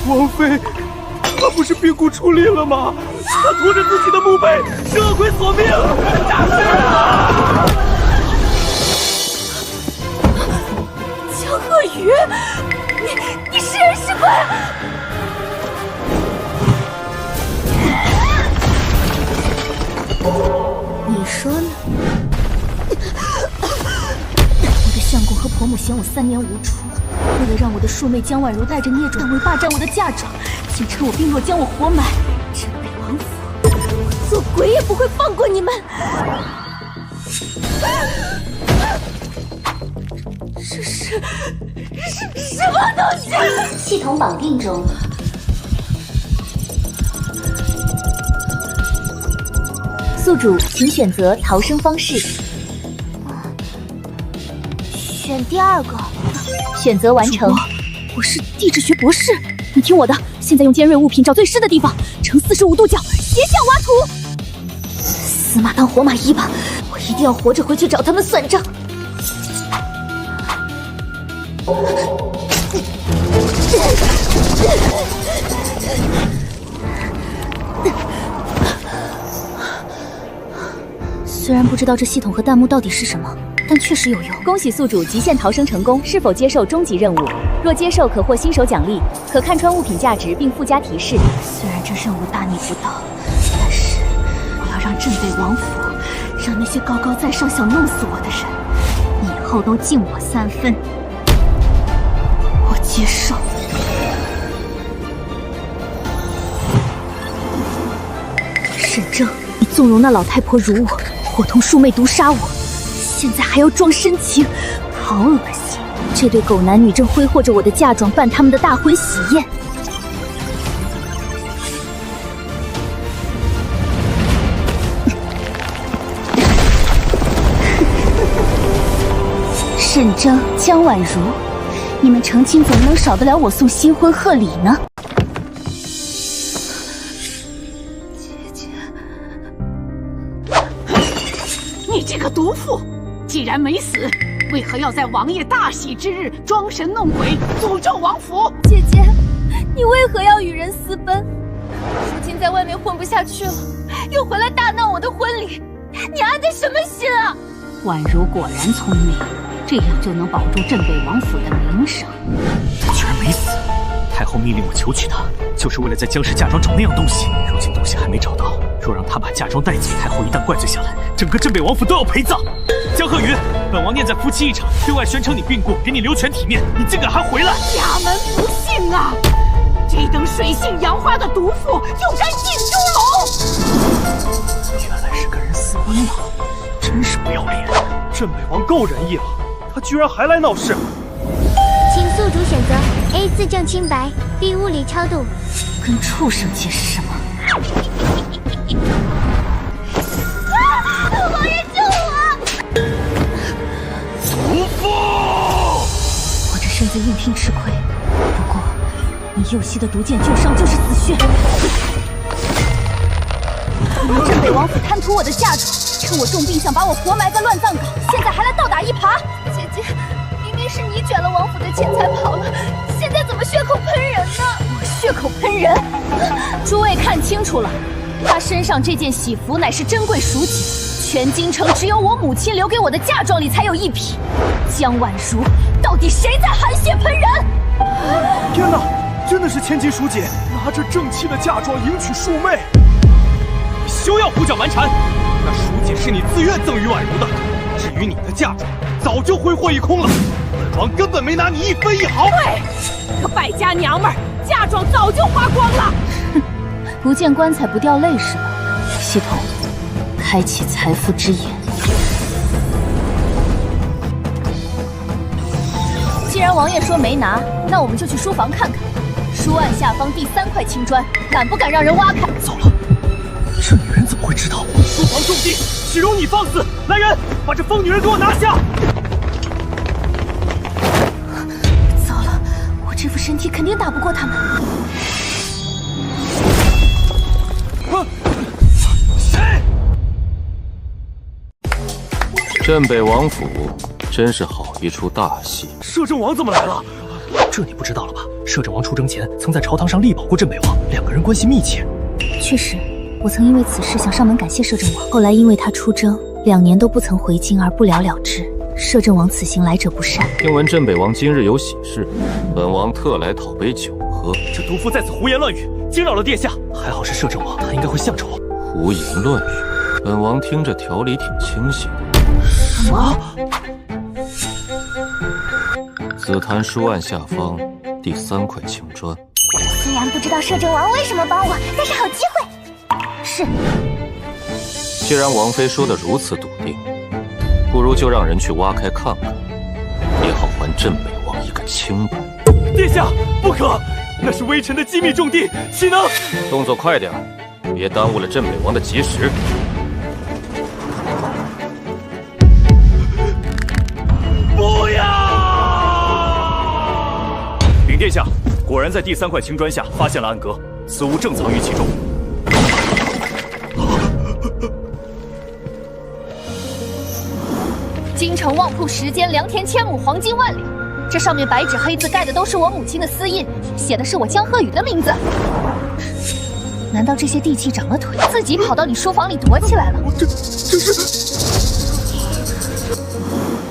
王妃，她不是病故出力了吗？她拖着自己的墓碑，是恶鬼索命！诈尸啊！江鹤宇，你是人是鬼？你说呢？我的相公和婆母嫌我3年无主，为了让我的庶妹江婉如带着孽种为霸占我的嫁妆，竟趁我病弱将我活埋。镇北王府，我做鬼也不会放过你们！这是什么东西？系统绑定中。宿主，请选择逃生方式。选第2个。选择完成。我是地质学博士，你听我的，现在用尖锐物品找最湿的地方，呈45度角斜向挖土。死马当活马医吧，我一定要活着回去找他们算账。虽然不知道这系统和弹幕到底是什么，但确实有用。恭喜宿主极限逃生成功，是否接受终极任务？若接受，可获新手奖励，可看穿物品价值并附加提示。虽然这任务大逆不道，但是我要让镇北王府，让那些高高在上想弄死我的人，以后都敬我3分。我接受。沈正，你纵容那老太婆辱我，伙同庶妹毒杀我，现在还要装深情，好恶心！这对狗男女正挥霍着我的嫁妆办他们的大婚喜宴。沈正、江婉如，你们成亲怎么能少得了我送新婚贺礼呢？你这个毒妇，既然没死，为何要在王爷大喜之日装神弄鬼，诅咒王府？姐姐，你为何要与人私奔？如今在外面混不下去了，又回来大闹我的婚礼，你安的什么心啊？婉如果然聪明，这样就能保住镇北王府的名声。他居然没死！太后命令我求娶她，就是为了在江氏嫁妆找那样东西。如今东西还没找到，若让她把嫁妆带走，太后一旦怪罪下来，整个镇北王府都要陪葬。江鹤宇，本王念在夫妻一场，对外宣称你病故，给你留全体面，你竟敢还回来！家门不幸啊！这等水性杨花的毒妇，又敢进猪笼！原来是跟人私奔了，真是不要脸！镇北王够仁义了，他居然还来闹事！请宿主选择 A 自证清白，B 物理超度。跟畜生解释什么？王爷救我！毒妇！我这身子硬拼吃亏，不过你右膝的毒箭旧伤就是死穴。你们镇北王府贪图我的嫁妆，趁我重病想把我活埋在乱葬岗，现在还来倒打一耙。姐姐，明明是你卷了王府的钱才跑了，现在怎么血口喷人呢？我血口喷人？诸位看清楚了，他身上这件喜服乃是珍贵蜀锦，全京城只有我母亲留给我的嫁妆里才有1匹。江婉如，到底谁在含血喷人？天哪，真的是千金蜀锦，拿着正妻的嫁妆迎娶庶妹！你休要胡搅蛮缠，那蜀锦是你自愿赠予婉如的，至于你的嫁妆，早就挥霍一空了。本王根本没拿你1分1毫。对，个败家娘们儿，嫁妆早就花光了。哼，不见棺材不掉泪是吧？系统，开启财富之眼。既然王爷说没拿，那我们就去书房看看。书案下方第3块青砖，敢不敢让人挖开？糟了，这女人怎么会知道？书房重地，岂容你放肆！来人，把这疯女人给我拿下！糟了，我这副身体肯定打不过他们。谁？镇北王府真是好一出大戏。摄政王怎么来了？这你不知道了吧？摄政王出征前曾在朝堂上力保过镇北王，两个人关系密切。确实，我曾因为此事想上门感谢摄政王，后来因为他出征2年都不曾回京而不了了之。摄政王此行来者不善，听闻镇北王今日有喜事，本王特来讨杯酒喝。这毒妇在此胡言乱语，惊扰了殿下。还好是摄政王，他应该会相着我。胡言乱语，本王听着条理挺清晰的。什么？紫檀书案下方第3块青砖。虽然不知道摄政王为什么帮我，但是好机会。是。既然王妃说的如此笃定，不如就让人去挖开看看，也好还镇北王一个清白。殿下，不可！那是微臣的机密重地，岂能……动作快点，别耽误了镇北王的吉时。不要！禀殿下，果然在第3块青砖下发现了暗格，此物正藏于其中。京城旺铺10间良田1000亩，黄金10000两。这上面白纸黑字盖的都是我母亲的私印，写的是我江鹤宇的名字。难道这些地契长了腿，自己跑到你书房里躲起来了？这是……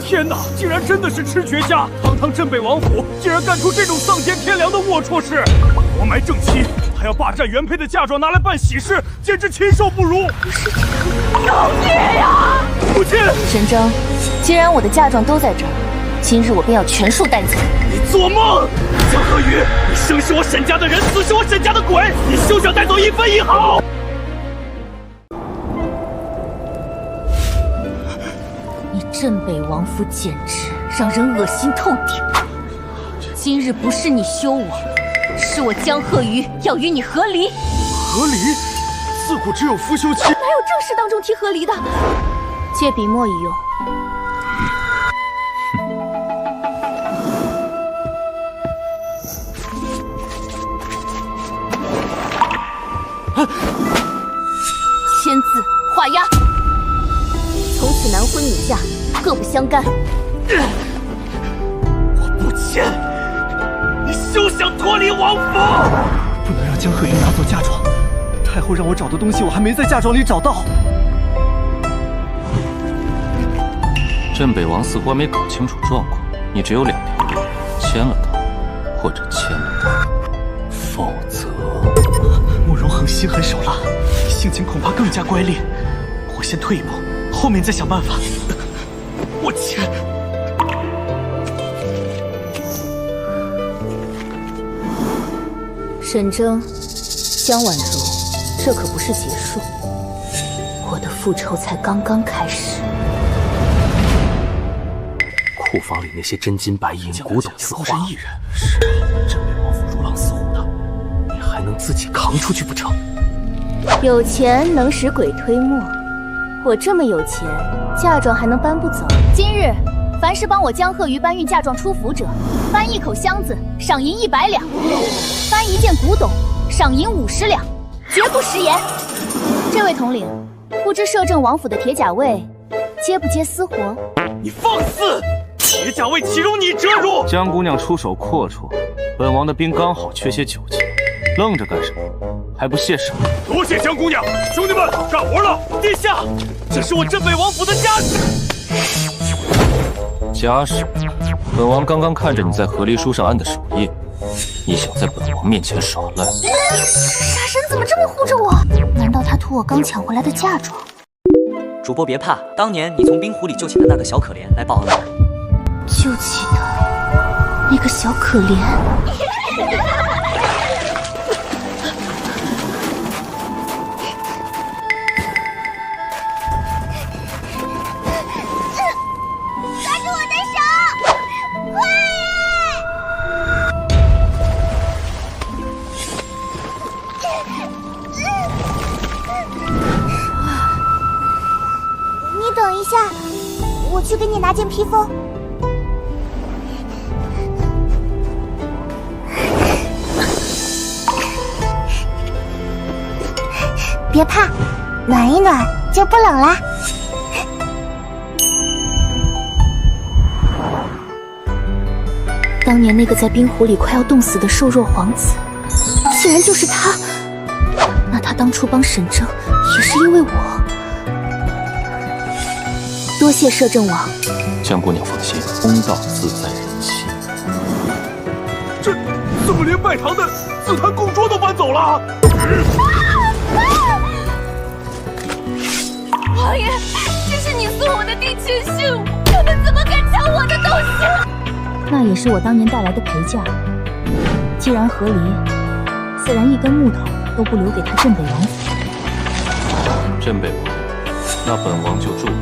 天哪！竟然真的是赤瘸家！堂堂镇北王府，竟然干出这种丧天天良的龌龊事！活埋正妻，还要霸占原配的嫁妆拿来办喜事，简直禽兽不如！造孽呀！母亲，神征，既然我的嫁妆都在这儿，今日我便要全数带走。你做梦！江鹤宇，你生是我沈家的人，死是我沈家的鬼，你休想带走1分1毫！镇北王府简直让人恶心透顶。今日不是你休我，是我江鹤宇要与你和离。和离？自古只有夫休妻，哪有正事当中提和离的？借笔墨一用。签字画押，从此男婚女嫁，各不相干。我不签，你休想脱离王府！不能让江鹤云拿走嫁妆。太后让我找的东西，我还没在嫁妆里找到。镇北王似乎还没搞清楚状况，你只有2条路：签了他，或者签了他，否则……慕容恒心狠手辣，性情恐怕更加乖戾。我先退一步，后面再想办法。我签。沈征，江婉如，这可不是结束，我的复仇才刚刚开始。库房里那些真金白银、古董字画，孤身一人。是啊，镇北王府如狼似虎的，你还能自己扛出去不成？有钱能使鬼推磨，我这么有钱，嫁妆还能搬不走？今日凡是帮我江鹤瑜搬运嫁妆出府者，搬1口箱子赏银100两，搬1件古董赏银50两，绝不食言。这位统领，不知摄政王府的铁甲卫接不接私活？你放肆！铁甲卫岂容你折辱！江姑娘出手阔绰，本王的兵刚好缺些酒钱，愣着干什么？还不谢手！多谢江姑娘，兄弟们干活了！殿下，这是我镇北王府的家事。家事？本王刚刚看着你在和离书上按的手印，你想在本王面前耍赖？傻神怎么这么护着我？难道他图我刚抢回来的嫁妆？主播别怕，当年你从冰湖里救起的那个小可怜来报恩。救起的那个小可怜。抓住我的手！快！你等一下，我去给你拿件披风。别怕，暖一暖就不冷啦。当年那个在冰湖里快要冻死的瘦弱皇子，竟然就是他。那他当初帮沈征，也是因为我。多谢摄政王。江姑娘放心，公道自在人心。这怎么连拜堂的紫檀供桌都搬走了？王爷，这是你送我的定情信物，他们怎么敢抢我的东西？那也是我当年带来的陪嫁。既然和离，自然一根木头都不留给他镇北王府。镇北王，那本王就祝你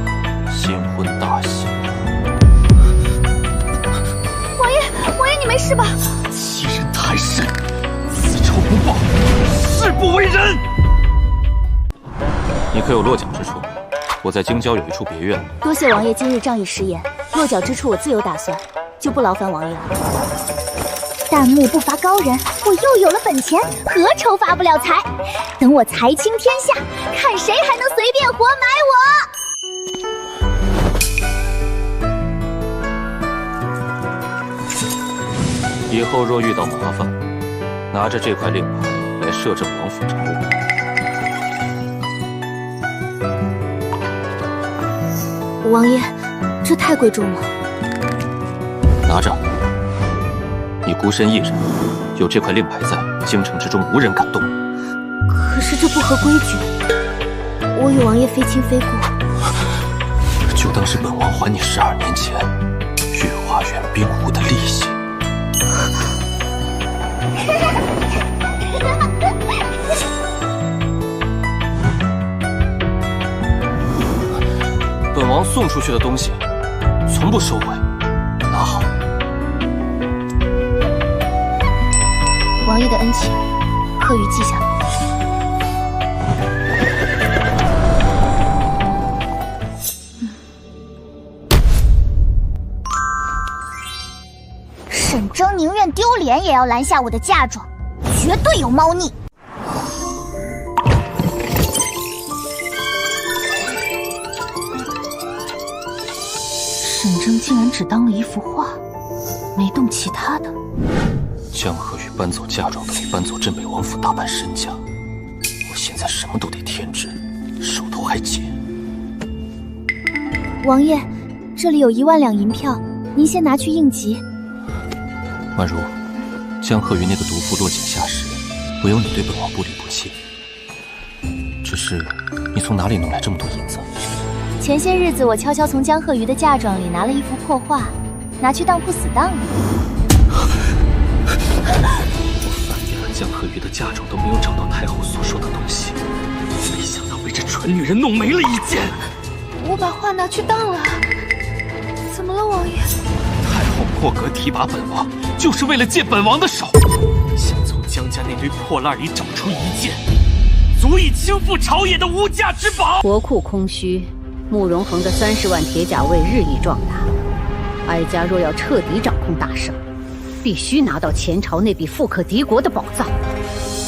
新婚大喜。王爷，你没事吧？欺人太甚，此仇不报，誓不为人。你可有落脚之处？我在京郊有一处别院。多谢王爷今日仗义食言，落脚之处我自有打算，就不劳烦王爷了。旦暮不乏高人，我又有了本钱，何愁发不了财？等我财倾天下，看谁还能随便活埋我！以后若遇到麻烦，拿着这块令牌来摄政王府找我。王爷，这太贵重了。拿着。你孤身一人，有这块令牌在，京城之中无人敢动。可是这不合规矩，我与王爷非亲非故。就当是本王还你12年前御花园冰湖的利息。本王送出去的东西，从不收回，拿好。王爷的恩情，客于记下了。沈征宁愿丢脸也要拦下我的嫁妆，绝对有猫腻。沈征竟然只当了一幅画，没动其他的。江河宇搬走嫁妆等于搬走镇北王府大半身家，我现在什么都得添置，手头还紧。王爷，这里有1万两银票，您先拿去应急。婉如，江河宇那个毒妇落井下石，唯有你对本王不离不弃。只是你从哪里弄来这么多银子？前些日子我悄悄从江鹤鱼的嫁妆里拿了一幅破画，拿去当铺死当了。我翻遍了江鹤鱼的嫁妆，都没有找到太后所说的东西，没想到被这蠢女人弄没了一件。我把画拿去当了，怎么了，王爷？太后破格提拔本王，就是为了借本王的手，想从江家那堆破烂里找出一件足以倾覆朝野的无价之宝。国库空虚，慕容恒的30万铁甲卫日益壮大。哀家若要彻底掌控大圣，必须拿到前朝那笔富可敌国的宝藏。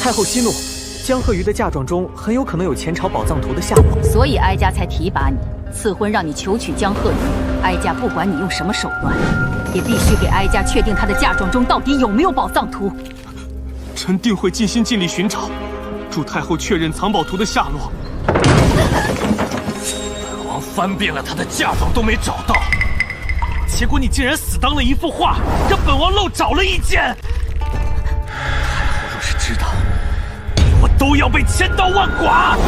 太后息怒，江鹤鱼的嫁妆中很有可能有前朝宝藏图的下落，所以哀家才提拔你，赐婚让你求娶江鹤鱼。哀家不管你用什么手段，也必须给哀家确定她的嫁妆中到底有没有宝藏图。臣定会尽心尽力寻找，祝太后确认藏宝图的下落。本王翻遍了她的嫁妆都没找到，结果你竟然死当了一幅画，让本王漏找了一件。太后若是知道，我都要被千刀万剐。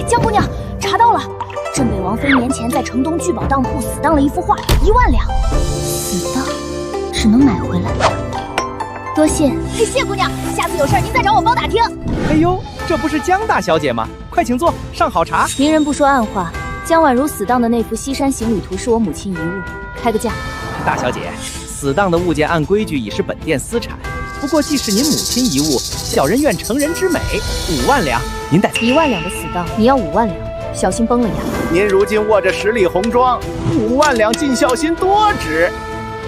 江姑娘，查到了，镇北王妃年前在城东聚宝当铺死当了一幅画，1万两。死当，只能买回来。多谢，谢姑娘，下次有事您再找我包打听。哎呦，这不是江大小姐吗？快请坐，上好茶。明人不说暗话，江婉如死当的那幅西山行旅图是我母亲遗物，开个价。大小姐，死当的物件按规矩已是本店私产，不过既是您母亲遗物，小人愿成人之美，5万两，您带走。1万两的死当，你要5万两，小心崩了呀！您如今握着10里红妆，5万两尽孝心多值。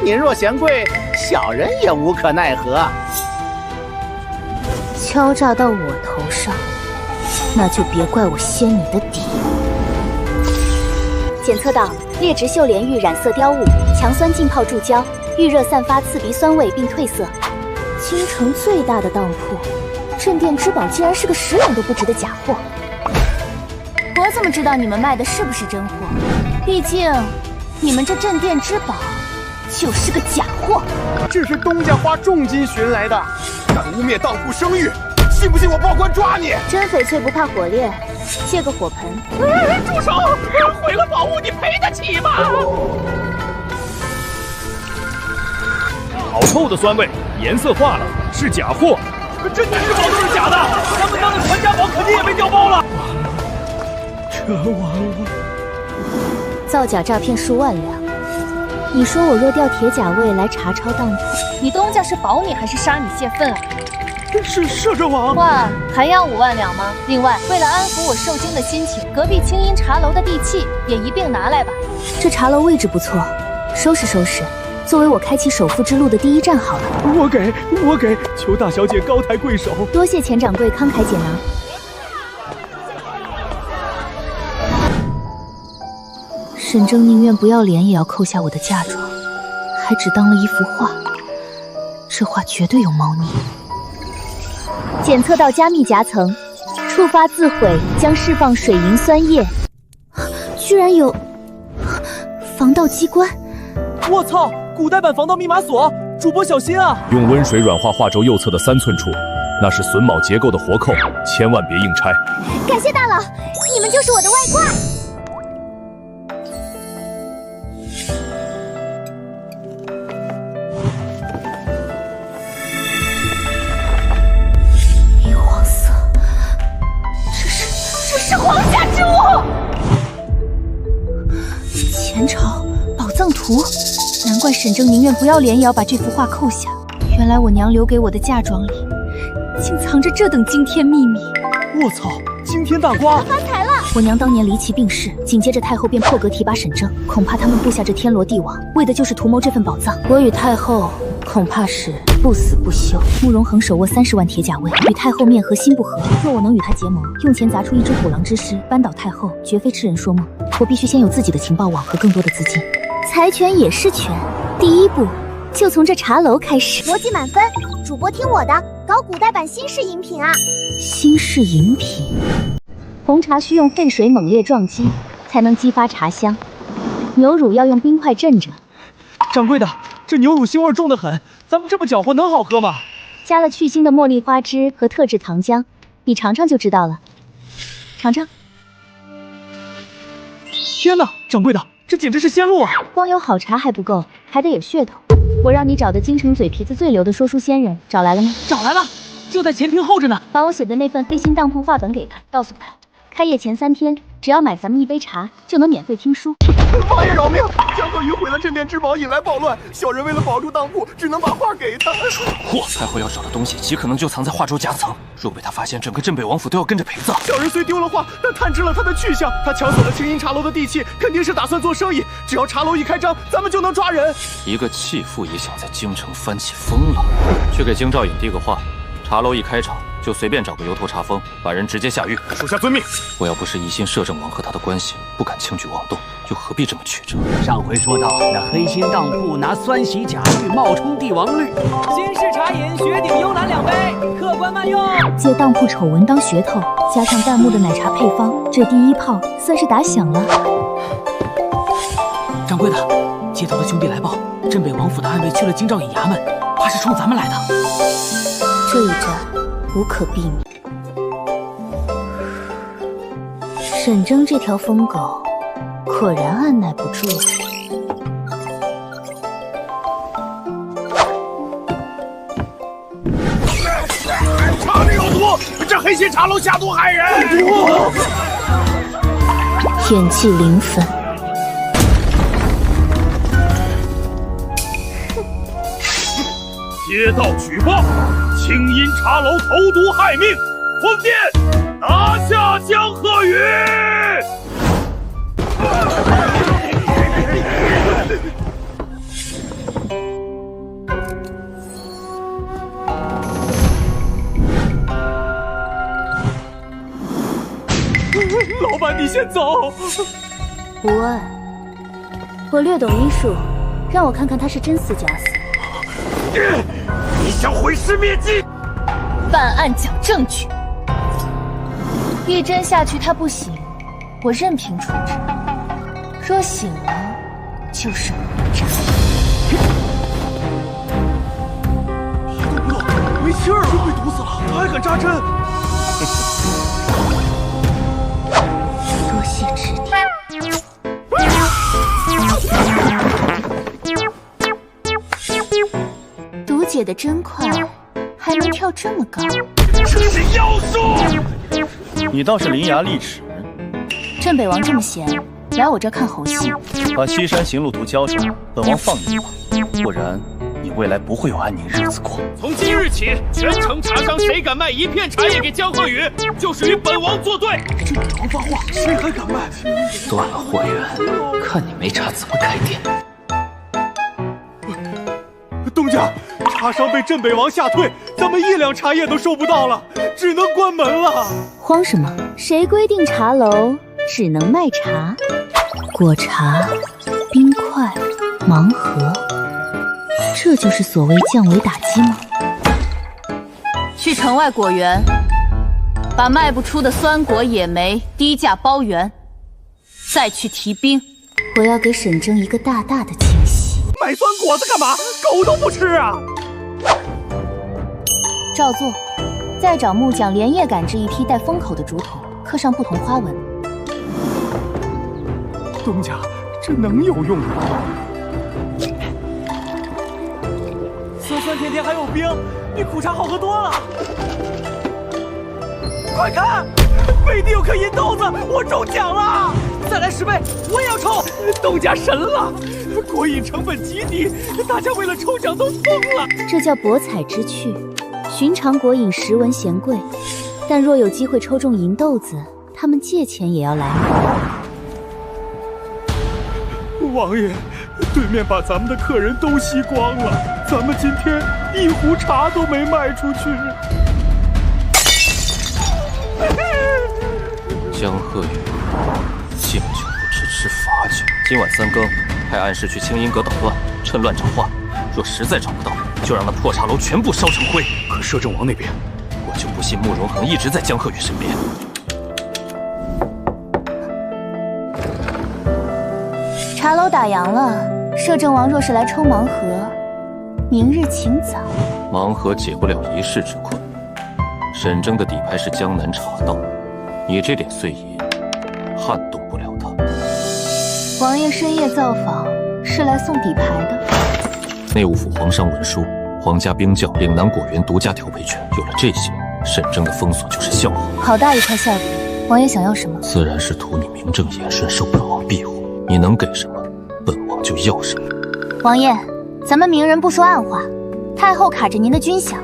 您若嫌贵，小人也无可奈何。敲诈到我头上，那就别怪我掀你的底。检测到劣质秀莲玉染色雕物，强酸浸泡注胶，遇热散发刺鼻酸味并褪色。京城最大的当铺，镇店之宝竟然是个10两都不值的假货。我怎么知道你们卖的是不是真货？毕竟你们这镇店之宝就是个假货。这是东家花重金寻来的，敢污蔑当铺声誉，信不信我报官抓你？真翡翠不怕火炼，借个火盆。住手！毁了宝物，你赔得起吗？好臭的酸味，颜色化了，是假货。镇店之宝都是假的，咱们当的传家宝肯定也被调包了。这完了！造假诈骗数万两，你说我若调铁甲卫来查抄当铺，你东家是保你还是杀你泄愤啊？是摄政王。哇，还要5万两吗？另外，为了安抚我受惊的心情，隔壁清音茶楼的地契也一并拿来吧。这茶楼位置不错，收拾收拾，作为我开启首富之路的第一站好了。我给，求大小姐高抬贵手。多谢钱掌柜慷慨解囊。沈正宁愿不要脸也要扣下我的嫁妆，还只当了一幅画，这画绝对有猫腻。检测到加密夹层，触发自毁将释放水银酸液，居然有防盗机关！我操，古代版防盗密码锁，主播小心啊！用温水软化画轴右侧的3寸处，那是榫卯结构的活扣，千万别硬拆。感谢大佬，你们就是我的外挂。是皇家之物，前朝宝藏图，难怪沈正宁愿不要脸也要把这幅画扣下。原来我娘留给我的嫁妆里，竟藏着这等惊天秘密。我操，惊天大瓜！发财了！我娘当年离奇病逝，紧接着太后便破格提拔沈正，恐怕他们布下这天罗地网，为的就是图谋这份宝藏。我与太后恐怕是不死不休。慕容恒手握30万铁甲卫，与太后面和心不和。若我能与他结盟，用钱砸出一只虎狼之师，扳倒太后，绝非痴人说梦。我必须先有自己的情报网和更多的资金。财权也是权，第一步就从这茶楼开始。逻辑满分，主播听我的，搞古代版新式饮品啊！新式饮品，红茶需用沸水猛烈撞击，才能激发茶香。牛乳要用冰块镇着。掌柜的，这牛乳腥味重得很，咱们这么搅和能好喝吗？加了去腥的茉莉花汁和特制糖浆，你尝尝就知道了。尝尝。天哪，掌柜的，这简直是仙路啊！光有好茶还不够，还得有噱头。我让你找的京城嘴皮子最溜的说书仙人找来了吗？找来了，就在前厅候着呢。把我写的那份黑心当铺画本给他，告诉他，开业前3天，只要买咱们一杯茶，就能免费听书。王爷饶命！江鹤宇毁了镇店之宝，引来暴乱。小人为了保住当铺，只能把画给他。嚯！太后要找的东西极可能就藏在画轴夹层，若被他发现，整个镇北王府都要跟着陪葬。小人虽丢了画，但探知了他的去向。他抢走了清音茶楼的地契，肯定是打算做生意。只要茶楼一开张，咱们就能抓人。一个弃妇也想在京城翻起风浪？去给京兆尹递个话，茶楼一开场就随便找个油头茶封，把人直接下狱。属下遵命。我要不是疑心摄政王和他的关系，不敢轻举妄动，又何必这么曲折？上回说到，那黑心当铺拿酸洗假玉冒充帝王绿，新式茶饮雪顶幽兰2杯，客官慢用。借当铺丑闻当噱头，加上弹幕的奶茶配方，这第一炮算是打响了。掌柜的，街头的兄弟来报，镇北王府的暗卫去了京兆尹衙门，怕是冲咱们来的。这一战无可避免。沈征这条疯狗，果然按耐不住了。茶里有毒！这黑心茶楼下毒害人！天气临粉。接到举报，清音茶楼投毒害命，封殿拿下江鹤宇。老板，你先走。不问。我略懂医术，让我看看他是真死假死。你想毁尸灭迹？办案讲证据，一针下去他不醒，我任凭处置；若醒了，就是魔渣。一动不动，没气儿了，真被毒死了，他还敢扎针？多谢指点。毒解的真快，还能跳这么高。这是妖术！你倒是伶牙俐齿。镇北王这么闲，来我这看猴戏。把西山行路图交出来，本王放你一马，不然你未来不会有安宁日子过。从今日起，全城茶商谁敢卖一片茶叶给江鹤宇，就是与本王作对。这本王发话，谁还敢卖？断了货源，看你没茶怎么开店。东家，茶商被镇北王吓退，咱们1两茶叶都收不到了，只能关门了。慌什么？谁规定茶楼只能卖茶？果茶、冰块、盲盒，这就是所谓降维打击吗？去城外果园，把卖不出的酸果、野莓低价包圆，再去提兵。我要给沈征一个大大的惊喜。买酸果子干嘛？狗都不吃啊！照做，再找木匠连夜赶制一批带封口的竹筒，刻上不同花纹。东家，这能有用吗？酸酸甜甜还有冰，比苦茶好喝多了。快看，北地有颗银豆子，我中奖了！再来10倍，我也要抽！东家神了！果饮成本极低，大家为了抽奖都疯了。这叫博彩之趣。寻常果饮实闻嫌贵，但若有机会抽中银豆子，他们借钱也要来买。王爷，对面把咱们的客人都吸光了，咱们今天一壶茶都没卖出去。江鹤宇，敬酒不吃吃罚酒。今晚3更，派暗士去清音阁捣乱，趁乱找话。若实在找不到，就让那破茶楼全部烧成灰。可摄政王那边，我就不信慕容恒一直在江鹤宇身边。茶楼打烊了，摄政王若是来抽盲盒，明日请早。盲盒解不了一世之困。沈征的底牌是江南茶道，你这点碎银撼动不了他。王爷深夜造访，是来送底牌的。内务府皇上文书，皇家兵教岭南果园独家调配权，有了这些，沈征的封锁就是笑话。好大一块馅饼，王爷想要什么？自然是图你名正言顺，受本王庇护。你能给什么，本王就要什么。王爷，咱们明人不说暗话，太后卡着您的军饷，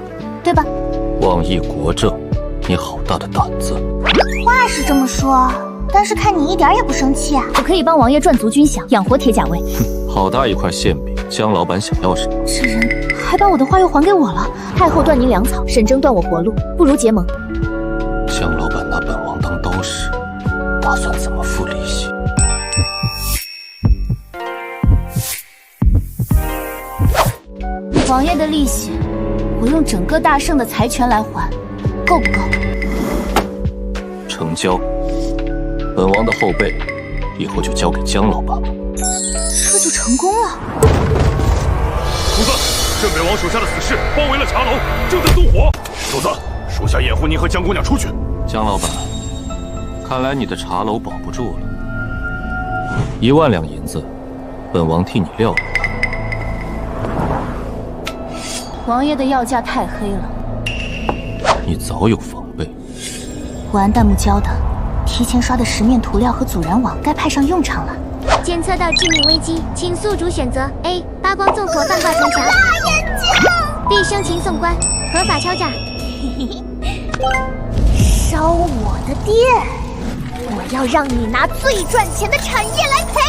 对吧？妄议国政，你好大的胆子！话是这么说，但是看你一点也不生气啊。我可以帮王爷赚足军饷，养活铁甲卫。好大一块馅饼，江老板想要什么？这人还把我的话又还给我了。太后断您粮草，沈征断我活路，不如结盟。江老板拿本王当刀使，打算怎么付利息？王爷的利息，我用整个大圣的财权来还，够不够？成交。本王的后背，以后就交给江老板了。这就成功了。主子，镇北王手下的死士包围了茶楼，正在纵火。主子，属下掩护您和江姑娘出去。江老板，看来你的茶楼保不住了。1万两银子，本王替你料理他。王爷的要价太黑了，你早有防备。我按弹幕教的，提前刷的石面涂料和阻燃网该派上用场了。监测到致命危机，请宿主选择 A 八光纵火泛化城墙，大眼睛 B 生擒送官，合法敲诈。烧我的店，我要让你拿最赚钱的产业来赔。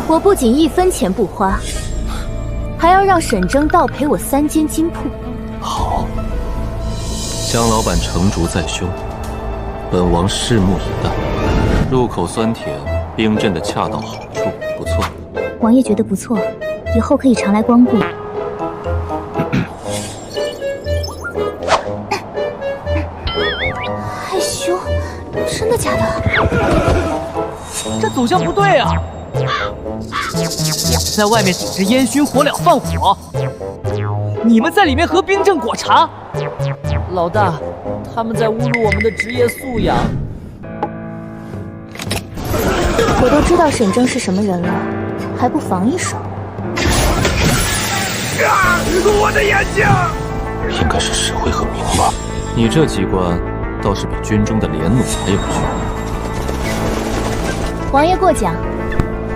我不仅1分钱不花，还要让沈征倒赔我3间金铺。好，江老板成竹在胸，本王拭目以待。入口酸甜，冰镇的恰到好处，不错。王爷觉得不错，以后可以常来光顾。害羞，真的假的？这走向不对啊！在外面顶着烟熏火燎放火，你们在里面喝冰镇果茶。老大，他们在侮辱我们的职业素养。我都知道沈正是什么人了，还不防一手？啊！我的眼睛！应该是石灰和明吧？你这机关倒是比军中的连弩还有趣。王爷过奖，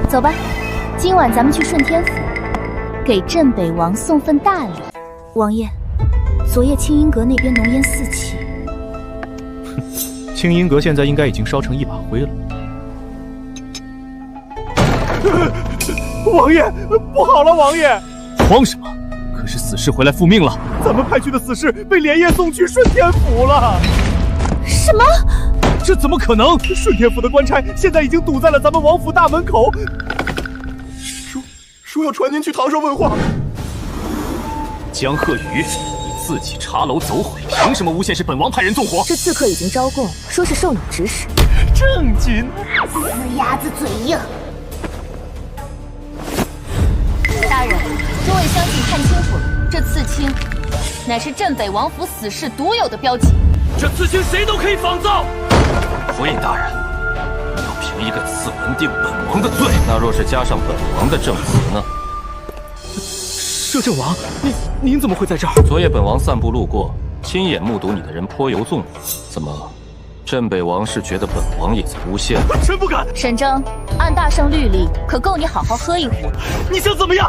走吧，今晚咱们去顺天府，给镇北王送份大礼。王爷，昨夜清音阁那边浓烟四起。清音阁现在应该已经烧成一把灰了。王爷，不好了，王爷！慌什么？可是死士回来复命了。咱们派去的死士被连夜送去顺天府了。什么？这怎么可能？顺天府的官差现在已经堵在了咱们王府大门口，说要传您去堂上问话。江鹤宇，你自己茶楼走毁，凭什么诬陷是本王派人纵火？这刺客已经招供，说是受你指使。正经，死鸭子嘴硬。大人，诸位相信看清楚了，这刺青乃是镇北王府死士独有的标记。这刺青谁都可以仿造。府尹大人，要凭一个刺文定本王的罪，那若是加上本王的证词呢？摄政王，您怎么会在这儿？昨夜本王散步路过，亲眼目睹你的人泼油纵火，怎么，镇北王是觉得本王也在诬陷？臣不敢。沈正，按大圣律例，可够你好好喝一壶。你想怎么样？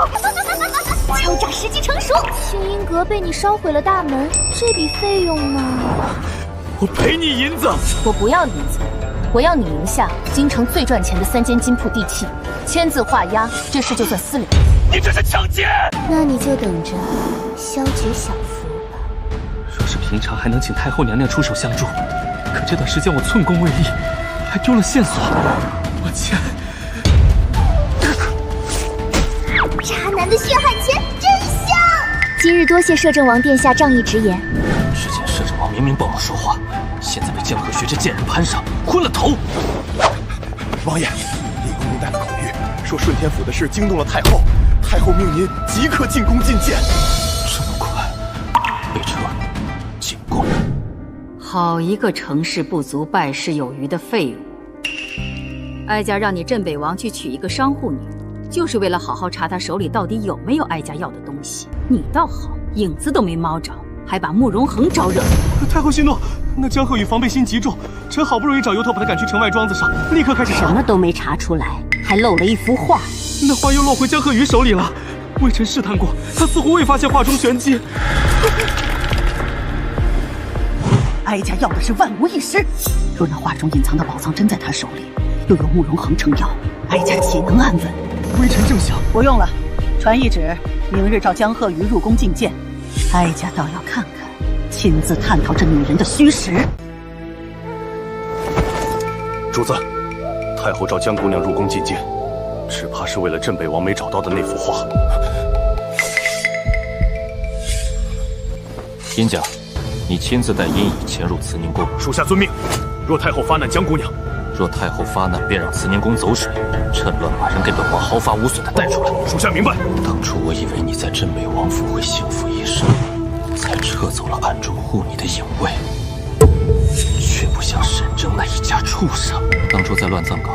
敲诈时机成熟。清音阁被你烧毁了大门，这笔费用呢？我赔你银子。我不要银子，我要你名下京城最赚钱的3间金铺地契，签字画押，这事就算私了。你这是抢劫！那你就等着消解小福吧。若是平常还能请太后娘娘出手相助，可这段时间我寸功未立，还丢了线索。我欠。渣男的血汗钱真香！今日多谢摄政王殿下仗义直言。之前摄政王明明帮我说话，现在被江河学这贱人攀上，昏了头。王爷，李公公带了口谕，说顺天府的事惊动了太后，太后命您即刻进宫觐见。这么快，备车进宫。好一个成事不足败事有余的废物！哀家让你镇北王去娶一个商户女，就是为了好好查他手里到底有没有哀家要的东西。你倒好，影子都没猫着，还把慕容恒招惹。太后息怒，那江鹤宇防备心极重，臣好不容易找由头把他赶去城外庄子上，立刻开始查。什么都没查出来，还漏了一幅画。那画又落回江鹤宇手里了。微臣试探过，他似乎未发现画中玄机。哀家要的是万无一失。若那画中隐藏的宝藏真在他手里，又有慕容恒撑腰，哀家岂能安稳？微臣正想，不用了，传懿旨，明日召江鹤宇入宫觐见。哀家倒要看看，亲自探讨这女人的虚实。主子，太后召江姑娘入宫觐见，只怕是为了镇北王没找到的那幅画。殷家，你亲自带殷乙潜入慈宁宫。属下遵命。若太后发难江姑娘，若太后发难，便让慈宁宫走水，趁乱把人给本王毫发无损的带出来。属下明白。当初我以为你在镇北王府会幸福一生，才撤走了暗中护你的影卫，却不像沈正那一家畜生。当初在乱葬岗，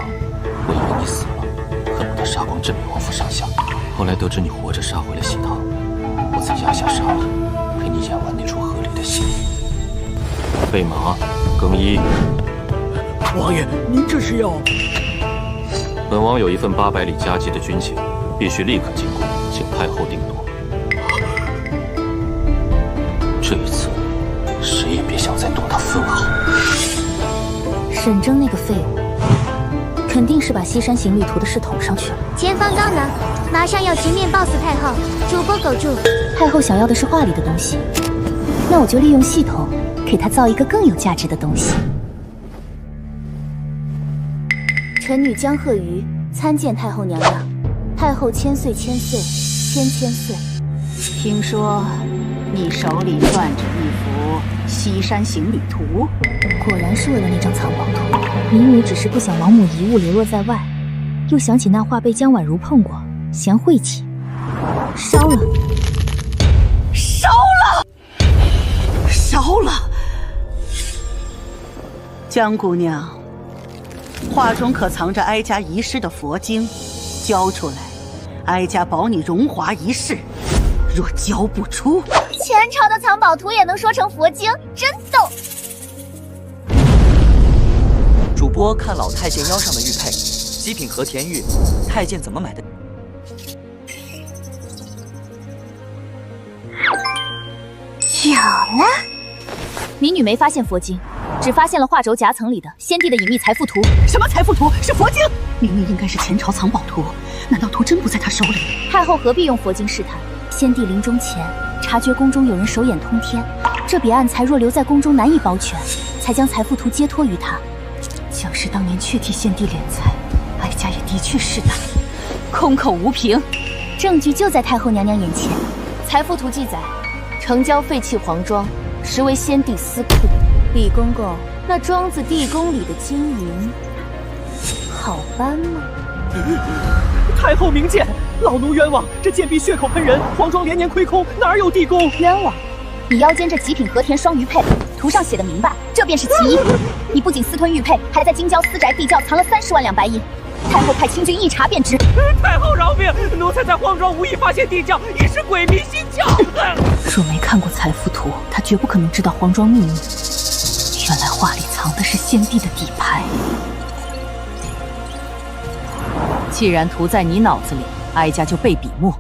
我以为你死了，恨不得杀光镇北王府上下。后来得知你活着杀回了喜堂，我才压下杀意，陪你演完那出合理的戏。备马，更衣。王爷，您这是要？本王有一份800里加急的军情，必须立刻进宫，请太后定夺。这一次，谁也别想再动他分毫。沈正那个废物，肯定是把西山行旅图的事捅上去了。前方高能，马上要直面 BOSS 太后。主播苟住。太后想要的是画里的东西，那我就利用系统给她造一个更有价值的东西。臣女江鹤瑜参见太后娘娘。太后千岁千岁千千岁。听说你手里攥着一幅西山行礼图，果然是为了那张藏宝图。民女只是不想王母遗物流落在外，又想起那画被江婉如碰过，嫌晦气，烧了。烧了！烧了！江姑娘，画中可藏着哀家遗失的佛经，交出来，哀家保你荣华一世。若交不出，前朝的藏宝图也能说成佛经，真逗。主播看老太监腰上的玉佩，极品和田玉，太监怎么买的？有了。民女没发现佛经，只发现了画轴夹层里的先帝的隐秘财富图。什么财富图？是佛经？明明应该是前朝藏宝图，难道图真不在他手里？太后何必用佛经试探？先帝临终前察觉宫中有人手眼通天，这笔暗财若留在宫中难以保全，才将财富图接托于他。将士当年确替先帝敛财，哀家也的确是的，空口无凭，证据就在太后娘娘眼前。财富图记载，城郊废弃皇庄，实为先帝私库。李公公，那庄子地宫里的金银，好搬吗？太后明鉴，老奴冤枉，这贱婢血口喷人，皇庄连年亏空，哪有地宫？冤枉！你腰间这极品和田双鱼佩，图上写的明白，这便是其一。你不仅私吞玉佩，还在京郊私宅地窖藏了30万两白银。太后派亲军一查便知。太后饶命！奴才在皇庄无意发现地窖，已是鬼迷心窍。若没看过财富图，他绝不可能知道皇庄秘密。原来画里藏的是先帝的底牌。既然图在你脑子里，哀家就备笔墨。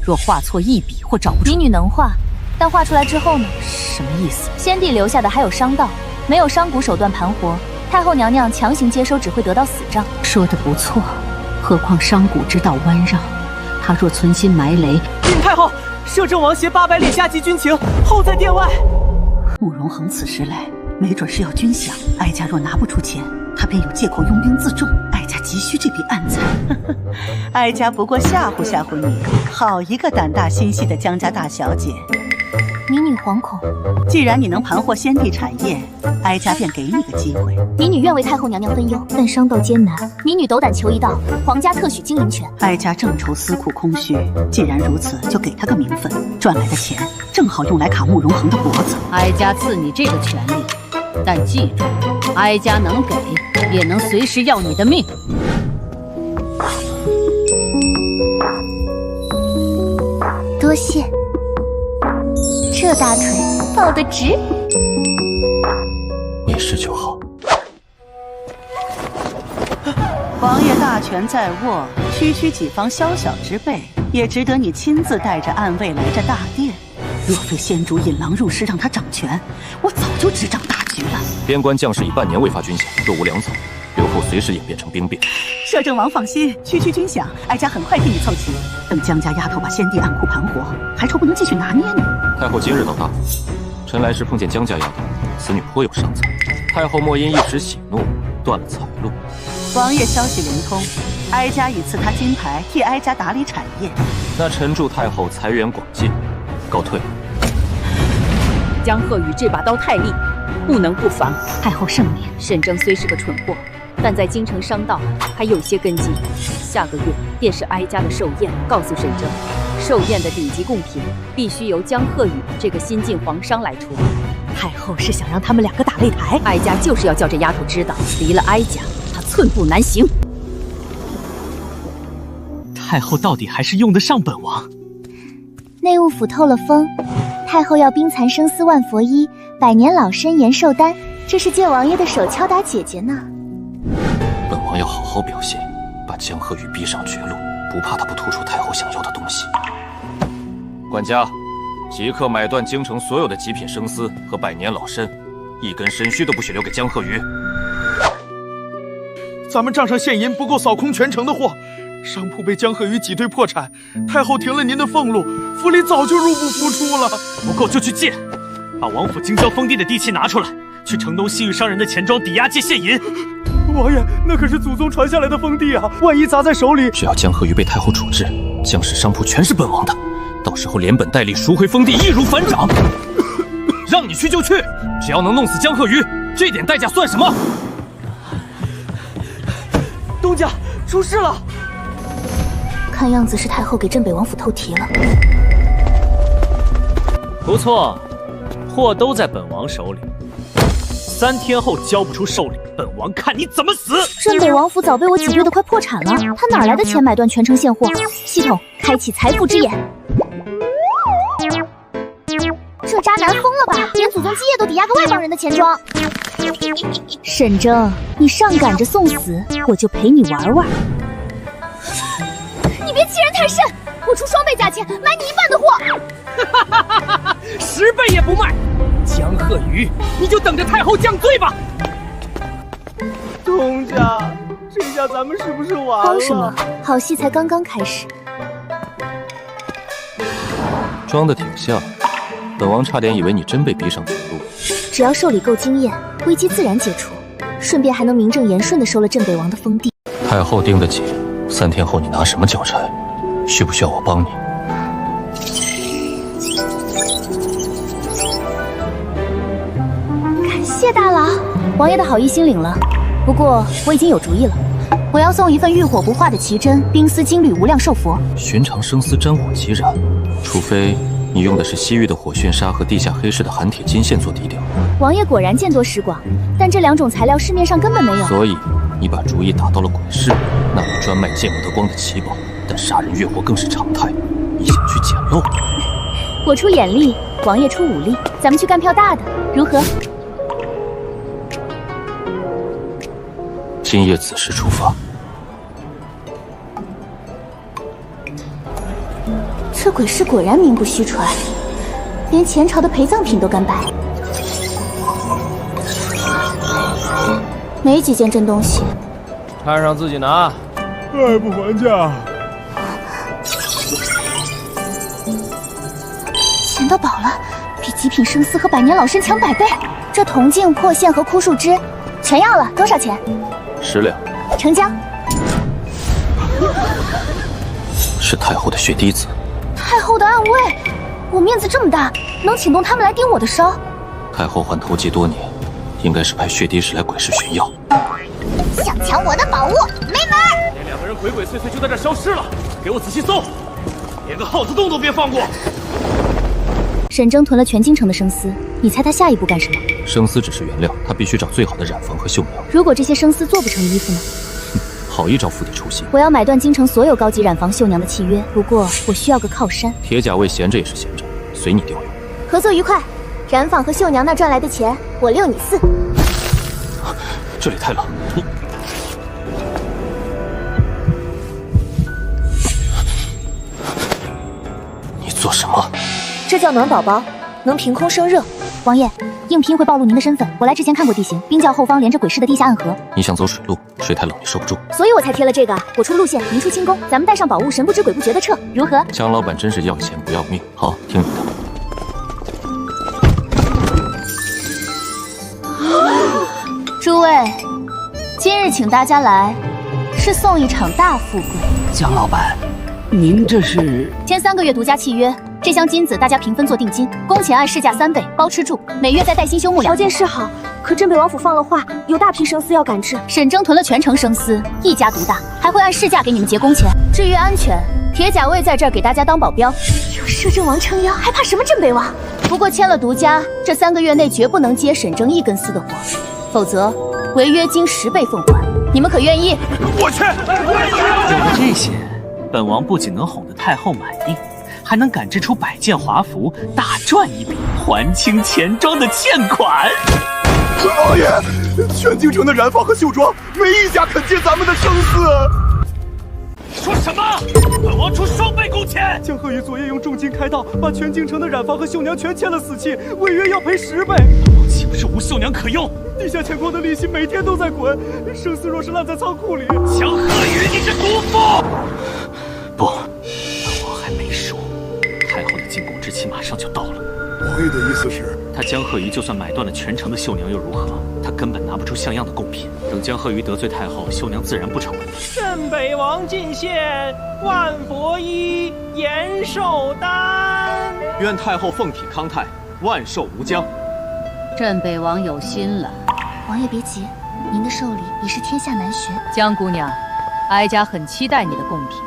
若画错一笔或找不出，民女能画，但画出来之后呢？什么意思？先帝留下的还有商道，没有商贾手段盘活，太后娘娘强行接收只会得到死账。说得不错，何况商贾之道弯绕，他若存心埋雷，禀太后，摄政王携800列加急军情，候在殿外。慕容恒此时来，没准是要军饷。哀家若拿不出钱，他便有借口拥兵自重。哀家急需这笔暗财。哀家不过吓唬吓唬你，好一个胆大心细的江家大小姐。民女惶恐。既然你能盘获先帝产业，哀家便给你个机会。民女愿为太后娘娘分忧，但商道艰难，民女斗胆求一道，皇家特许经营权。哀家正愁司库空虚，既然如此，就给他个名分，赚来的钱正好用来卡慕容恒的脖子。哀家赐你这个权利，但记住，哀家能给，也能随时要你的命。多谢。这大腿抱得直。你是就好。王爷大权在握，区区几方宵小之辈，也值得你亲自带着暗卫来这大殿。若非先主引狼入室让他掌权，我早就执掌大局了。边关将士已半年未发军饷，若无粮草，刘后随时演变成兵变。摄政王放心，区区军饷，哀家很快替你凑齐。等江家丫头把先帝暗库盘活，还愁不能继续拿捏你？太后今日到大府，臣来时碰见江家丫头，此女颇有伤才。太后莫因一时喜怒断了财路。王爷消息灵通，哀家已赐他金牌，替哀家打理产业。那臣祝太后财源广进，告退。江鹤宇这把刀太利，不能不防。太后圣明，沈征虽是个蠢货，但在京城商道还有些根基。下个月便是哀家的寿宴，告诉沈征，寿宴的顶级贡品必须由江鹤宇这个新晋皇商来出。太后是想让他们2个打擂台？哀家就是要叫这丫头知道，离了哀家，她寸步难行。太后到底还是用得上本王。内务府透了风，太后要冰蚕生丝万佛衣，100年老参延寿丹，这是借王爷的手敲打姐姐呢。本王要好好表现，把江鹤宇逼上绝路，不怕他不吐出太后想要的东西。管家，即刻买断京城所有的极品生丝和100年老参，一根参须都不许留给江鹤宇。咱们账上现银不够扫空全城的货，商铺被江鹤宇挤兑破产，太后停了您的俸禄，府里早就入不敷出了。不够就去借，把王府京郊封地的地契拿出来，去城东西域商人的钱庄抵押借现银。王爷，那可是祖宗传下来的封地啊，万一砸在手里……只要江河鱼被太后处置，江氏商铺全是本王的，到时候连本带利赎回封地，易如反掌。让你去就去，只要能弄死江鹤鱼，这点代价算什么？东家，出事了！看样子是太后给镇北王府透题了。不错，货都在本王手里。3天后交不出寿礼，本王看你怎么死！镇北王府早被我挤兑的快破产了，他哪来的钱买断全城现货？系统开启财富之眼。这渣男疯了吧？连祖宗基业都抵押给外邦人的钱庄。沈征，你上赶着送死，我就陪你玩玩。你别欺人太甚！我出双倍价钱买你1半的货。10倍也不卖！江鹤鱼，你就等着太后降罪吧！东家，这下咱们是不是完了？慌什么？好戏才刚刚开始。装得挺像，本王差点以为你真被逼上绝路。只要受理够惊艳，危机自然解除，顺便还能名正言顺地收了镇北王的封地。太后盯得紧，3天后你拿什么交差？需不需要我帮你？感谢大佬，王爷的好意心领了。不过我已经有主意了，我要送一份浴火不化的奇珍冰丝金缕无量寿佛。寻常生丝沾火即燃，除非你用的是西域的火炫砂和地下黑市的含铁金线做底料。王爷果然见多识广，但这2种材料市面上根本没有。所以你把主意打到了鬼市，那里专卖见不得光的奇宝，但杀人越货更是常态。你想去捡漏？我出眼力，王爷出武力，咱们去干票大的，如何？今夜子时出发。这鬼市果然名不虚传，连前朝的陪葬品都敢摆。没几件真东西，摊上自己拿，还不还价？捡到宝了，比极品生丝和百年老参强100倍。这铜镜、破线和枯树枝全要了，多少钱？10两。成交。是太后的血滴子。太后的暗卫，我面子这么大，能请动他们来盯我的梢？太后换头巾多年，应该是派血滴使来鬼市寻药。想抢我的宝物，没门！那2个人鬼鬼祟祟就在这消失了，给我仔细搜，连个耗子洞都别放过。沈征囤了全京城的生丝，你猜他下一步干什么？生丝只是原料，他必须找最好的染坊和绣娘。如果这些生丝做不成衣服呢？好一招釜底抽薪！我要买断京城所有高级染坊绣娘的契约，不过我需要个靠山。铁甲卫闲着也是闲着，随你调用。合作愉快，染坊和绣娘那赚来的钱，我6你4。这里太冷，你做什么？这叫暖宝宝，能凭空生热。王爷，应聘会暴露您的身份。我来之前看过地形，冰窖后方连着鬼市的地下暗河。你想走水路，水太冷你受不住，所以我才贴了这个。我出路线，您出轻功，咱们带上宝物，神不知鬼不觉的撤，如何？江老板真是要钱不要命。好，听你的。诸位，今日请大家来，是送一场大富贵。江老板，您这是签3个月独家契约。这箱金子大家平分做定金，工钱按市价3倍，包吃住，每月再带薪休木2。条件是好，可镇北王府放了话，有大批生丝要赶制。沈征囤了全城生丝，一家独大，还会按市价给你们结工钱。至于安全，铁甲卫在这儿给大家当保镖。有摄政王撑腰，还怕什么镇北王？不过签了独家，这3个月内绝不能接沈征1根丝的活，否则违约金10倍奉还。你们可愿意？我去！有了这些，本王不仅能哄得太后满意，还能赶制出100件华服，大赚一笔，还清钱庄的欠款。王爷，全京城的染坊和绣庄，没一家肯接咱们的生丝。说什么？本王出双倍工钱！江鹤宇昨夜用重金开道，把全京城的染坊和绣娘全签了死契，违约要赔10倍。本王岂不是无绣娘可用？地下钱矿的利息每天都在滚，生丝若是烂在仓库里，江鹤宇，你是毒妇！不，本王还没输。太后的进贡之时期马上就到了。王爷的意思是，他江鹤瑜就算买断了全城的绣娘又如何？他根本拿不出像样的贡品。等江鹤瑜得罪太后，绣娘自然不成问题。镇北王进献万佛衣延寿丹，愿太后凤体康泰，万寿无疆。镇北王有心了。王爷别急，您的寿礼已是天下难寻。江姑娘，哀家很期待你的贡品。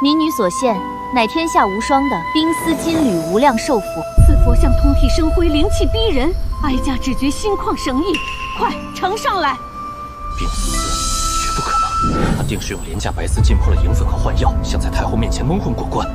民女所献，乃天下无双的冰丝金缕无量寿符。此佛像通体生辉，灵气逼人，哀家只觉心旷神怡。快呈上来！冰丝，绝不可能，他定是用廉价白丝浸泡了银粉和幻药，想在太后面前蒙混过关。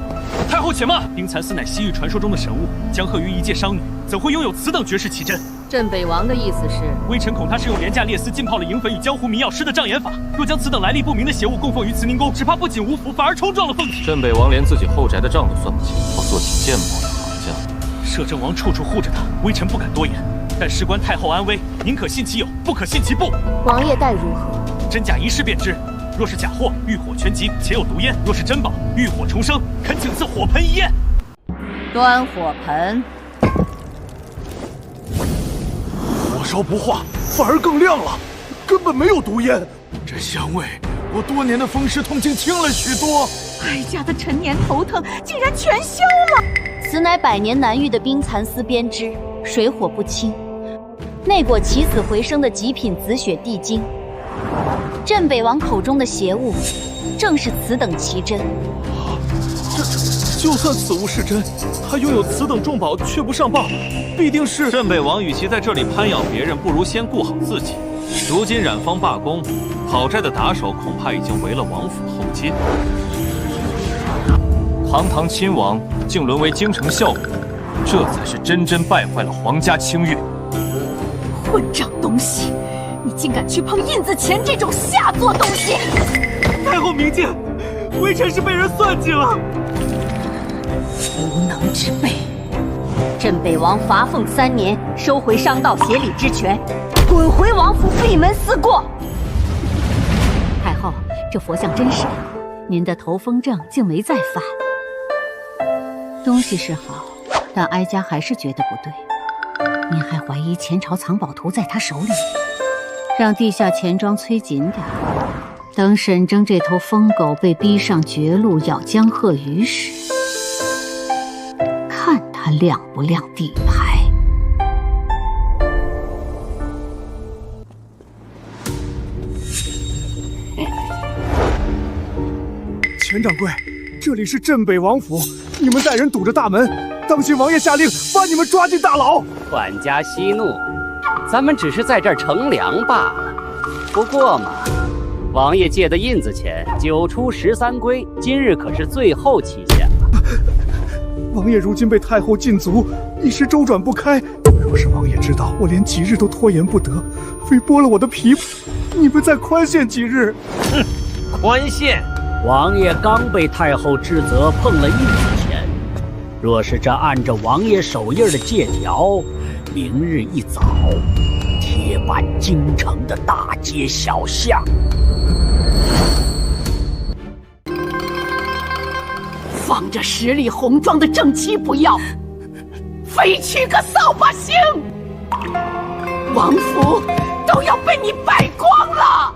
太后且慢！冰蚕丝乃西域传说中的神物，江鹤瑜一介商女，怎会拥有此等绝世奇珍？镇北王的意思是，微臣恐他是用廉价劣丝浸泡了银粉与江湖迷药师的障眼法，若将此等来历不明的邪物供奉于慈宁宫，只怕不仅无福，反而冲撞了凤体。镇北王连自己后宅的账都算不清，好做起鉴宝的行家。摄政王处处护着他，微臣不敢多言，但事关太后安危，宁可信其有，不可信其不。王爷待如何？真假一试便知。若是假货，欲火全集，且有毒烟；若是珍宝，欲火重生，恳请赐火盆一焰。端火盆。火烧不化，反而更亮了，根本没有毒烟。这香味，我多年的风湿痛竟轻了许多。哀家的陈年头疼竟然全消了。此乃百年难遇的冰蚕丝编织，水火不侵，内裹起死回生的极品紫雪地精。镇北王口中的邪物，正是此等奇珍。就算此物是真，他拥有此等重宝却不上报，必定是……镇北王与其在这里攀咬别人，不如先顾好自己。如今染坊罢工，讨债的打手恐怕已经围了王府后街。堂堂亲王竟沦为京城笑柄，这才是真正败坏了皇家清誉。混账东西！你竟敢去碰印子钱这种下作东西！太后明鉴，微臣是被人算计了。无能之辈！镇北王罚俸3年，收回商道协理之权，滚回王府闭门思过。太后，这佛像真是您的头风症竟没再犯。东西是好，但哀家还是觉得不对。您还怀疑前朝藏宝图在他手里？让地下钱庄催紧点，等沈征这头疯狗被逼上绝路咬江鹤瑜时，看他亮不亮底牌。钱掌柜，这里是镇北王府，你们带人堵着大门，当心王爷下令把你们抓进大牢。管家息怒，咱们只是在这儿乘凉罢了。不过嘛，王爷借的印子钱9出13归，今日可是最后期限了。王爷如今被太后禁足，一时周转不开。若是王爷知道我连几日都拖延不得，非剥了我的皮，你们再宽限几日。哼，宽限！王爷刚被太后治责碰了印子钱，若是这按着王爷手印的借条，明日一早贴满京城的大街小巷。放着十里红妆的正妻不要，非娶个扫把星，王府都要被你败光了！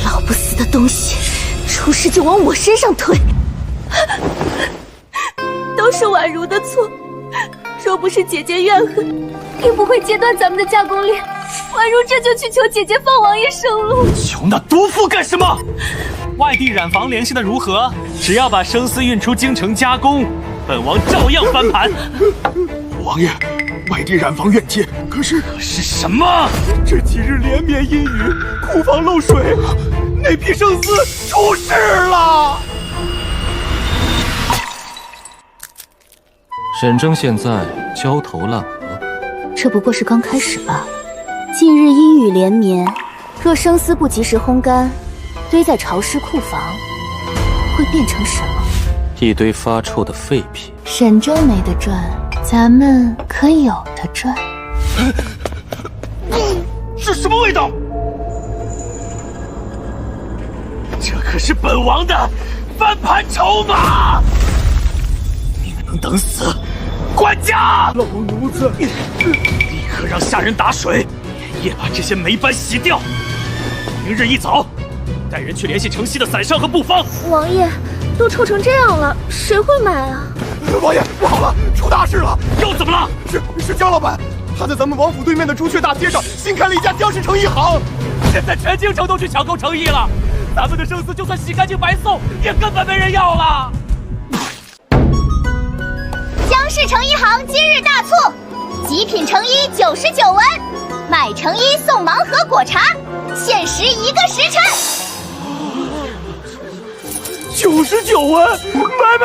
老不死的东西，出事就往我身上推，都是婉如的错。若不是姐姐怨恨，定不会截断咱们的加工链。婉如这就去求姐姐放王爷生路。求那毒妇干什么？外地染坊联系的如何？只要把生丝运出京城加工，本王照样翻盘。王爷，外地染坊愿借，可是什么？这几日连绵阴雨，库房漏水，那批生丝出事了。沈征现在焦头烂额，这不过是刚开始吧。近日阴雨连绵，若生丝不及时烘干，堆在潮湿库房，会变成什么？一堆发臭的废品。沈征没得赚，咱们可有的赚。是什么味道？这可是本王的翻盘筹码。命能等死，管家！老奴才，立刻让下人打水，连夜把这些霉斑洗掉。明日一早，带人去联系城西的散商和布坊。王爷，都臭成这样了，谁会买啊？王爷，不好了，出大事了！又怎么了？是江老板，他在咱们王府对面的朱雀大街上新开了一家江氏成衣行，现在全京城都去抢购成衣了，咱们的生丝就算洗干净白送，也根本没人要了。江氏成衣行今日大促，极品成衣99文，买成衣送盲盒果茶，限时1个时辰。99文，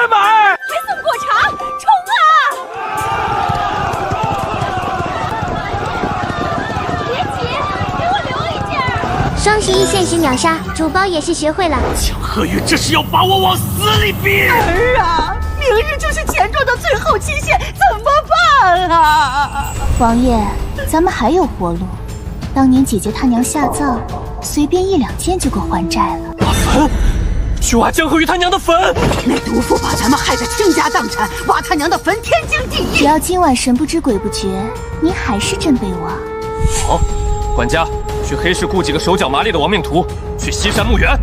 买！还送果茶，冲啊！别急，给我留一件。双11限时秒杀，主播也是学会了。江鹤宇这是要把我往死里逼！儿啊，明日就是钱庄的最后期限，怎么办啊？王爷，咱们还有活路。当年姐姐她娘下葬，随便1、2件就够还债了。挖坟？去挖江鹤宇他娘的坟！那毒妇把咱们害得倾家荡产，挖他娘的坟天经地义。只要今晚神不知鬼不觉，你还是镇北王。好，管家，去黑市雇几个手脚麻利的亡命徒，去西山墓园。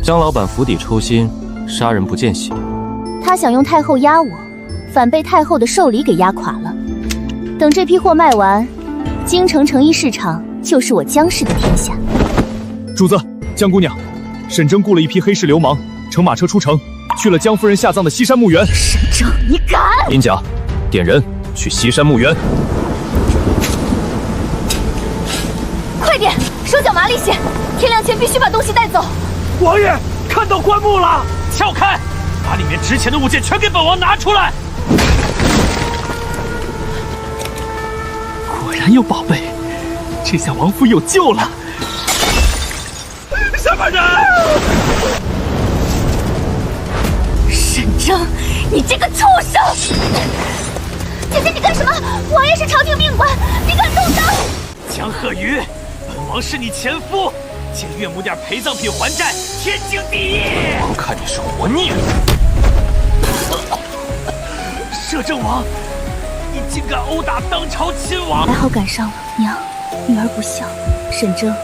江老板釜底抽薪，杀人不见血。他想用太后压我，反被太后的寿礼给压垮了。等这批货卖完，京城成衣市场就是我江氏的天下。主子，江姑娘，沈征雇了一批黑市流氓，乘马车出城，去了江夫人下葬的西山墓园。沈征，你敢！殷家，点人去西山墓园。快点，手脚麻利些，天亮前必须把东西带走。王爷，看到棺木了，撬开，把里面值钱的物件全给本王拿出来。果然有宝贝，这下王府有救了。什么人？沈征，你这个畜生！姐姐，你干什么？王爷是朝廷命官，你敢动刀？江鹤宇，本王是你前夫，借岳母点陪葬品还债，天经地义。王看你是活腻了。摄政王，你竟敢殴打当朝亲王！还好赶上了，娘，女儿不孝。沈征，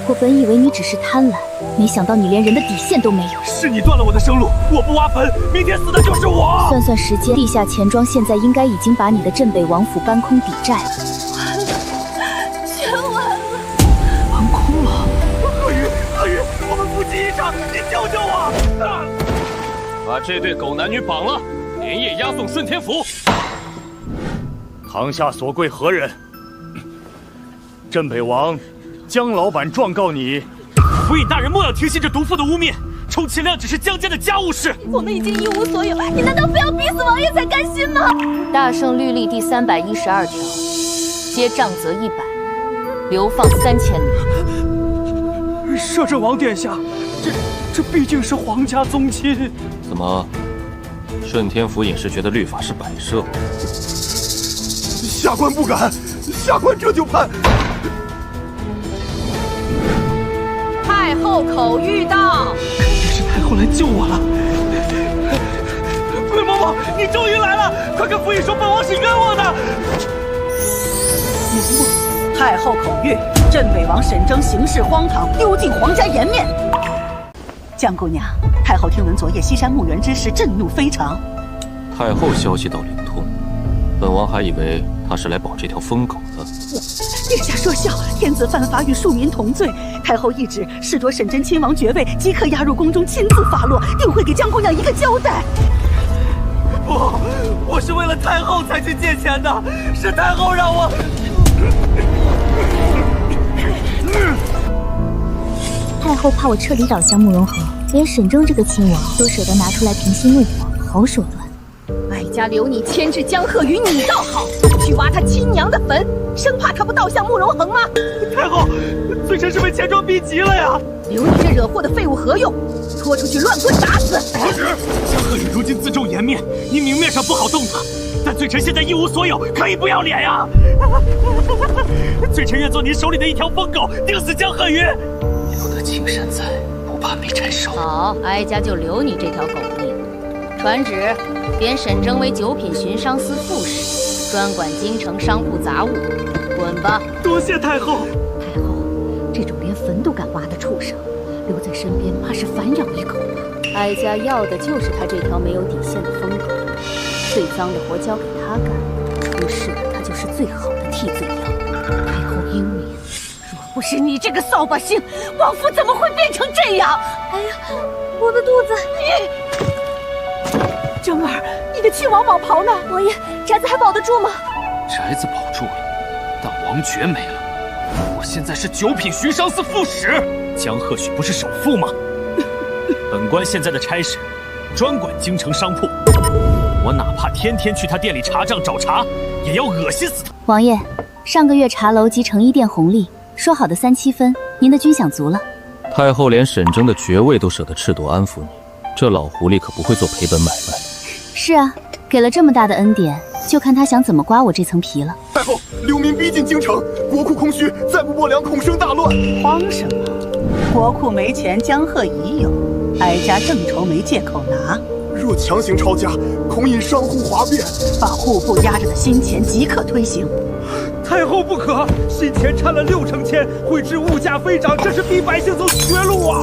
我本以为你只是贪婪，没想到你连人的底线都没有。是你断了我的生路，我不挖坟，明天死的就是我。算算时间，地下钱庄现在应该已经把你的镇北王府搬空抵债了。全完了，搬空了。鹤宇，我们夫妻一场，你救救我！把这对狗男女绑了，连夜押送顺天府。堂下所贵何人？镇北王江老板状告你。府尹大人莫要听信这毒妇的污蔑，充其量只是江家的家务事。我们已经一无所有，你难道非要逼死王爷才甘心吗？大圣律例第312条，接杖责100，流放3000里。摄政王殿下，这毕竟是皇家宗亲。怎么，顺天府尹是觉得律法是摆设？下官不敢，下官这就判。太后口谕道：“肯定是太后来救我了。桂嬷嬷，你终于来了，快跟府尹说本王是冤枉的。”太后口谕：镇北王沈征行事荒唐，丢尽皇家颜面。江姑娘，太后听闻昨夜西山墓园之事，震怒非常。太后消息倒灵通，本王还以为她是来保这条疯狗的。殿下说笑，天子犯法与庶民同罪。太后懿旨，视夺沈征亲王爵位，即刻押入宫中亲自发落，定会给江姑娘一个交代。不，我是为了太后才去借钱的，是太后让我。太后怕我彻底倒向慕容河，连沈征这个亲王都舍得拿出来平息怒火，好手段。哀家留你牵制江鹤宇，你倒好，去挖他亲娘的坟，生怕他不倒向慕容恒吗？太后，罪臣是被钱庄逼急了呀！留你这惹祸的废物何用？拖出去乱棍打死！皇旨，江鹤宇如今自重颜面，你明面上不好动他，但罪臣现在一无所有，可以不要脸呀！罪臣愿做您手里的一条疯狗，钉死江鹤宇。留得青山在，不怕怕没柴烧。好，哀家就留你这条狗命。传旨，贬沈征为九品巡商司副使，专管京城商铺杂物。滚吧！多谢太后。太后，这种连坟都敢挖的畜生，留在身边怕是反咬一口吧。哀家要的就是他这条没有底线的疯狗，最脏的活交给他干，出事的他就是最好的替罪羊。太后英明，若不是你这个扫把星，王府怎么会变成这样？哎呀，我的肚子！征儿，你的亲王宝袍呢？王爷，宅子还保得住吗？宅子保住了，但王爵没了。我现在是九品巡商司副使。江鹤许不是首富吗？本官现在的差事，专管京城商铺。我哪怕天天去他店里查账找茬，也要恶心死他。王爷，上个月茶楼及成衣店红利说好的3-7分，您的军饷足了。太后连沈征的爵位都舍得赤裸安抚你，这老狐狸可不会做赔本买卖。是啊，给了这么大的恩典，就看他想怎么刮我这层皮了。太后，流民逼近京城，国库空虚，再不拨粮恐生大乱。慌什么？国库没钱，江鹤已有，哀家正愁没借口拿。若强行抄家，恐引商户哗变。把户部压着的新钱即刻推行。太后不可，新钱掺了6成千，会致物价飞涨，这是逼百姓走绝路啊！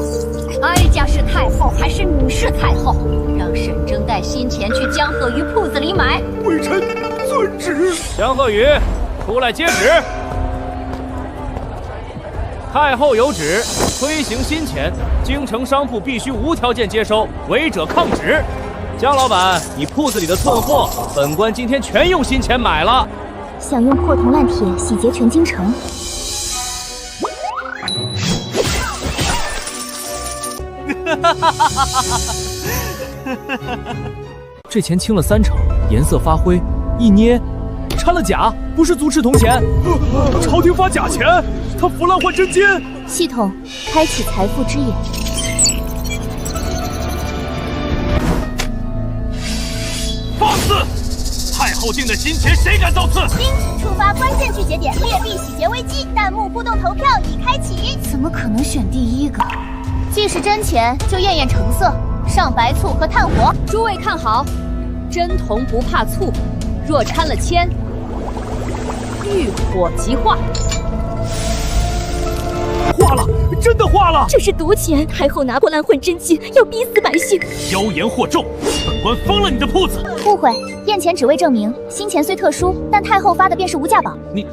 哀家是太后，还是你是太后？让沈征带新钱去江鹤鱼铺子里买。微臣遵旨。江鹤鱼，出来接旨。太后有旨，推行新钱，京城商铺必须无条件接收，违者抗旨。江老板，你铺子里的寸货，本官今天全用新钱买了。想用破铜烂铁洗劫全京城？这钱清了3成，颜色发灰，一捏掺了假，不是足赤铜钱。朝廷发假钱，他腐烂换真金。系统开启财富之眼。放肆！太后定的新钱，谁敢造次？触发关键拒绝点，劣币洗劫危机，弹幕互动投票已开启。怎么可能选第1个？既是真钱，就验验成色，上白醋和炭火。诸位看好，真铜不怕醋，若掺了铅，遇火即化。化了，真的化了！这是毒钱，太后拿破烂混真金，要逼死百姓。妖言惑众，本官封了你的铺子！误会，验钱只为证明新钱虽特殊，但太后发的便是无价宝。你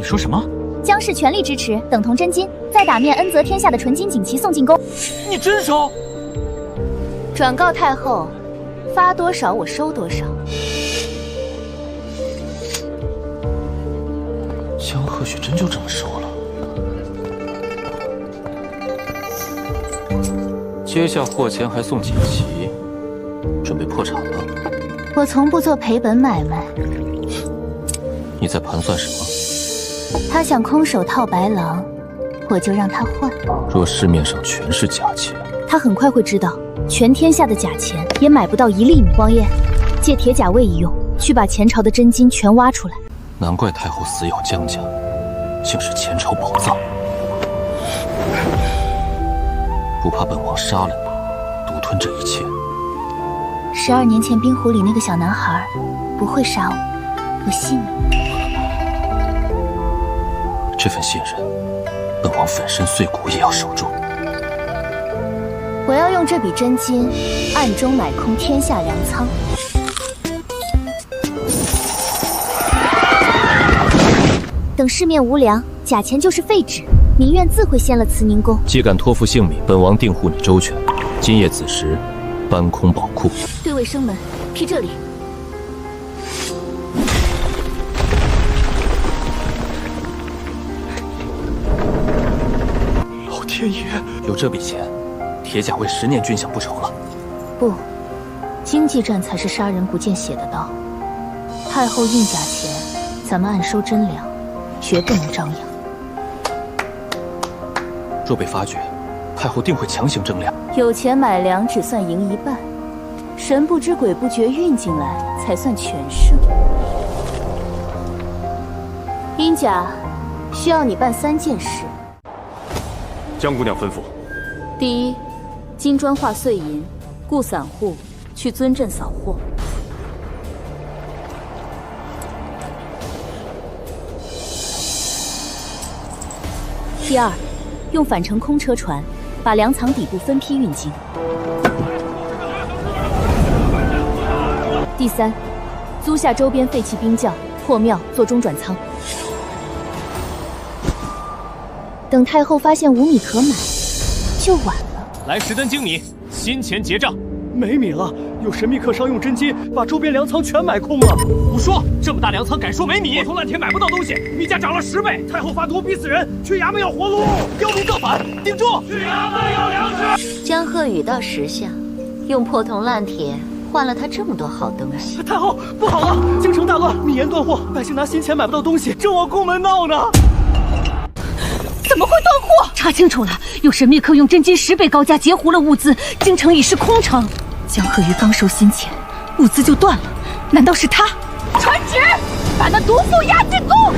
说什么？江氏全力支持，等同真金，再打面恩泽天下的纯金锦旗送进宫。你真收？转告太后，发多少我收多少。江鹤许真就这么收了？接下货钱还送锦旗，准备破产了？我从不做赔本买卖。你在盘算什么？他想空手套白狼，我就让他换。若市面上全是假钱，他很快会知道，全天下的假钱也买不到1粒米。王爷，借铁甲卫一用，去把前朝的真金全挖出来。难怪太后死咬江家，竟是前朝宝藏。不怕本王杀了你，独吞这一切？12年前冰湖里那个小男孩不会杀我，我信你。这份信任，本王粉身碎骨也要守住。我要用这笔真金暗中买空天下粮仓。等市面无粮，假钱就是废纸。民怨自会掀了慈宁宫。既敢托付性命，本王定护你周全。今夜子时，搬空宝库。对卫生门，辟这里。老天爷，有这笔钱，铁甲卫10年军饷不愁了。不，经济战才是杀人不见血的刀。太后印假钱，咱们暗收真粮，绝不能张扬。若被发觉，太后定会强行征粮。有钱买粮只算赢一半，神不知鬼不觉运进来才算全胜。殷甲，需要你办3件事。江姑娘吩咐。第一，金砖化碎银，雇散户去尊镇扫货。第二，用返程空车船把粮仓底部分批运进。第三，租下周边废弃兵将、破庙做中转仓。等太后发现无米可买，就晚了。来10担精米，新钱结账。没米了，有神秘客商用真金把周边粮仓全买空了。胡说！这么大粮仓敢说没米？破铜烂铁买不到东西，米价涨了10倍。太后发毒逼死人，去衙门要活路。刁民造反，顶住！去衙门要粮食。江鹤宇倒识相，用破铜烂铁换了他这么多好东西。太后，不好了，京城大乱，米盐断货，百姓拿新钱买不到东西，正往宫门闹呢。怎么会断货？查清楚了，有神秘客用真金10倍高价截胡了物资，京城已是空城。江鹤宇刚收新钱，物资就断了，难道是他？传旨，把那毒妇押进宫。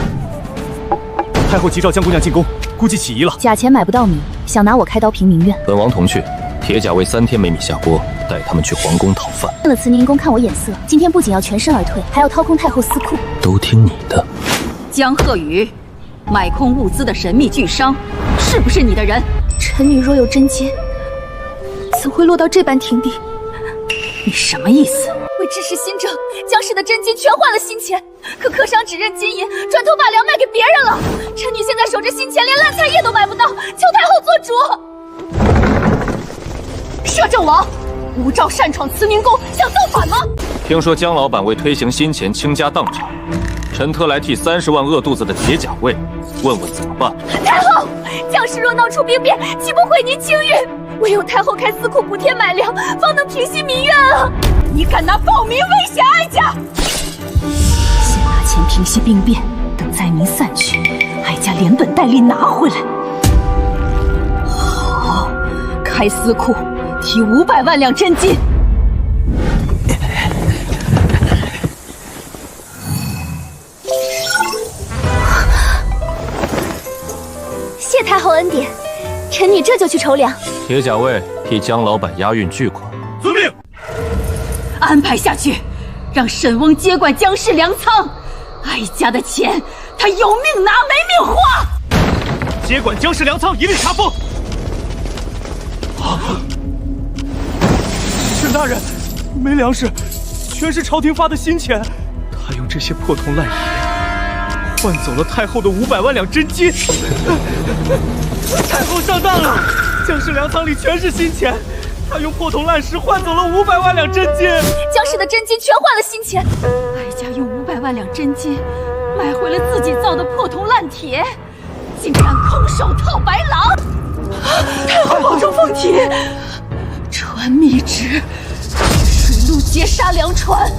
太后急召江姑娘进宫，估计起疑了。假钱买不到米，想拿我开刀平民怨。本王同去，铁甲卫3天没米下锅，带他们去皇宫讨饭。了慈宁宫看我眼色，今天不仅要全身而退，还要掏空太后私库。都听你的。江鹤宇，买空物资的神秘巨商，是不是你的人？臣女若有真奸，怎会落到这般田地？你什么意思？为支持新政，江氏的真金全换了新钱，可客商只认金银，转头把粮卖给别人了。臣女现在守着新钱，连烂菜叶都买不到，求太后做主。摄政王，无照擅闯慈宁宫，想造反吗？听说江老板为推行新钱倾家荡产，臣特来替30万饿肚子的铁甲卫问问怎么办。太后，江氏若闹出兵变，岂不毁您清誉？唯有太后开私库补贴买粮，方能平息民怨啊！你敢拿暴民威胁哀家？先拿钱平息兵变，等灾民散去，哀家连本带利拿回来。好，开私库，提500万两真金。谢太后恩典，臣女这就去筹粮。铁甲卫替江老板押运巨款。遵命。安排下去，让沈翁接管江氏粮仓。哀家的钱，他有命拿没命花。接管江氏粮仓，一律查封。沈大人，没粮食，全是朝廷发的新钱。他用这些破铜烂银换走了太后的500万两真金。太后上当了，江氏粮仓里全是新钱，他用破铜烂石换走了500万两真金。江氏的真金全换了新钱，哀家用500万两真金买回了自己造的破铜烂铁，竟敢空手套白狼！太后保重凤体，传密旨，水陆截杀粮船。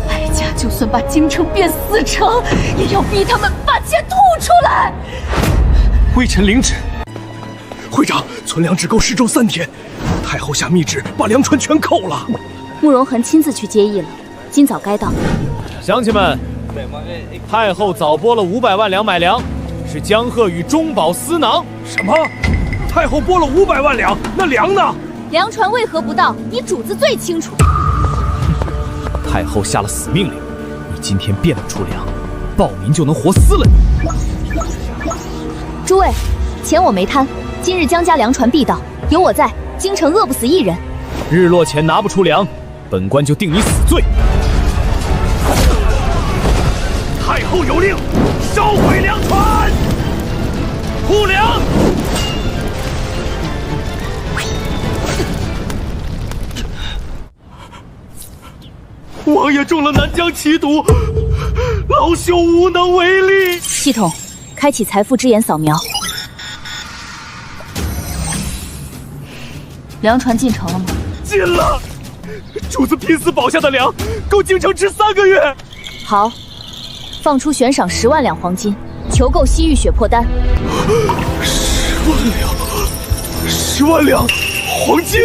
哀家就算把京城变4城，也要逼他们把钱吐出来。微臣领旨。会长，存粮只够10周3天，太后下密旨把粮船全扣了。慕容恒亲自去接应了，今早该到。乡亲们，太后早拨了500万两买粮，是江鹤宇中饱私囊。什么？太后拨了500万两，那粮呢？粮船为何不到？你主子最清楚。太后下了死命令，你今天变不出粮，暴民就能活撕了你。诸位，钱我没贪，今日江家粮船必到，有我在，京城饿不死一人。日落前拿不出粮，本官就定你死罪。太后有令，烧毁粮船，护粮。王爷中了南疆奇毒，老朽无能为力。系统，开启财富之眼扫描。粮船进城了吗？进了，主子拼死保下的粮，够京城吃3个月。好，放出悬赏10万两黄金，求购西域血魄丹。10万两黄金。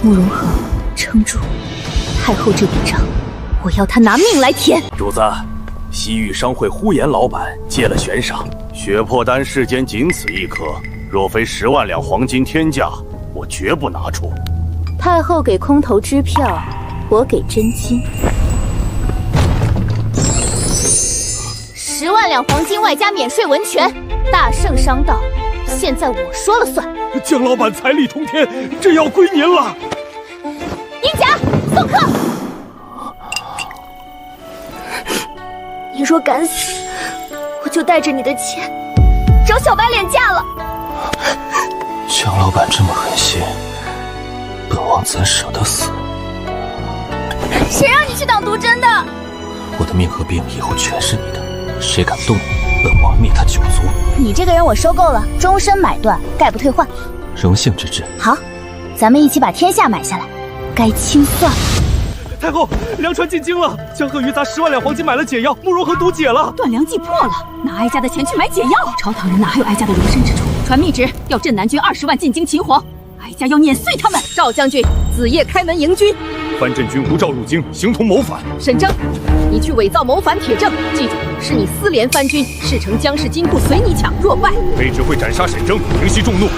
慕容恒，撑住！太后这笔账，我要他拿命来填。主子，西域商会呼延老板接了悬赏，血魄丹世间仅此1颗，若非10万两黄金天价，我绝不拿出。太后给空头支票，我给真金。10万两黄金外加免税文权，大圣商道，现在我说了算。江老板财力通天，这要归您了。银甲，送客。你若敢死，我就带着你的钱找小白脸嫁了。江老板这么狠心，本王怎舍得死？谁让你去挡毒针的？我的命和病以后全是你的，谁敢动你，本王灭他9族。你这个人我收购了，终身买断，概不退换。荣幸之至。好，咱们一起把天下买下来，该清算了。太后，粮船进京了，江河鱼砸10万两黄金买了解药，慕容恒毒解了。断粮计破了，拿哀家的钱去买解药。朝堂人哪还有哀家的容身之处？传密旨，要镇南军20万进京擒皇，哀家要碾碎他们。赵将军，子夜开门迎军。藩镇军无照入京，形同谋反。沈征，你去伪造谋反铁证，记住，是你私联藩军，事成江氏金库随你抢，若败，卑职会斩杀沈征，平息众怒。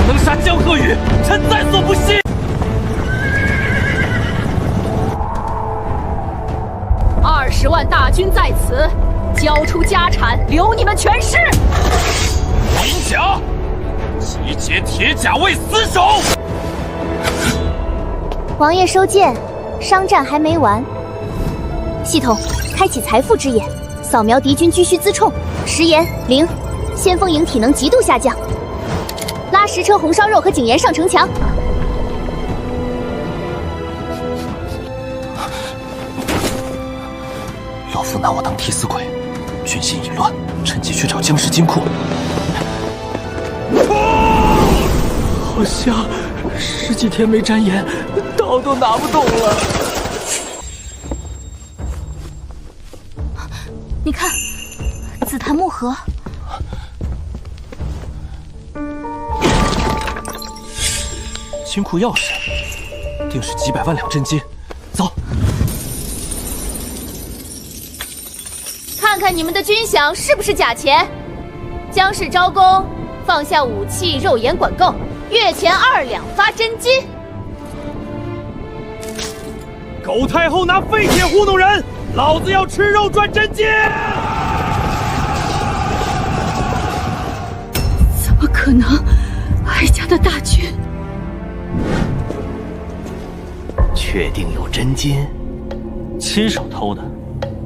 能杀江河宇，臣在所不惜。20万大军在此，交出家产，留你们全尸。银甲，集结铁甲卫死守。王爷收剑，商战还没完。系统开启财富之眼，扫描敌军居需辎重。食盐0，先锋营体能极度下降。拉10车红烧肉和井盐上城墙。老夫拿我当替死鬼，军心已乱，趁机去找江氏金库。好像10几天没沾盐，刀都拿不动了。你看，紫檀木盒。金库钥匙，定是几百万两真金。走。看看你们的军饷是不是假钱？江氏招工，放下武器，肉眼管够，月前2两发真金。狗太后拿废铁糊弄人，老子要吃肉赚真金！怎么可能？哀家的大军，确定有真金？亲手偷的，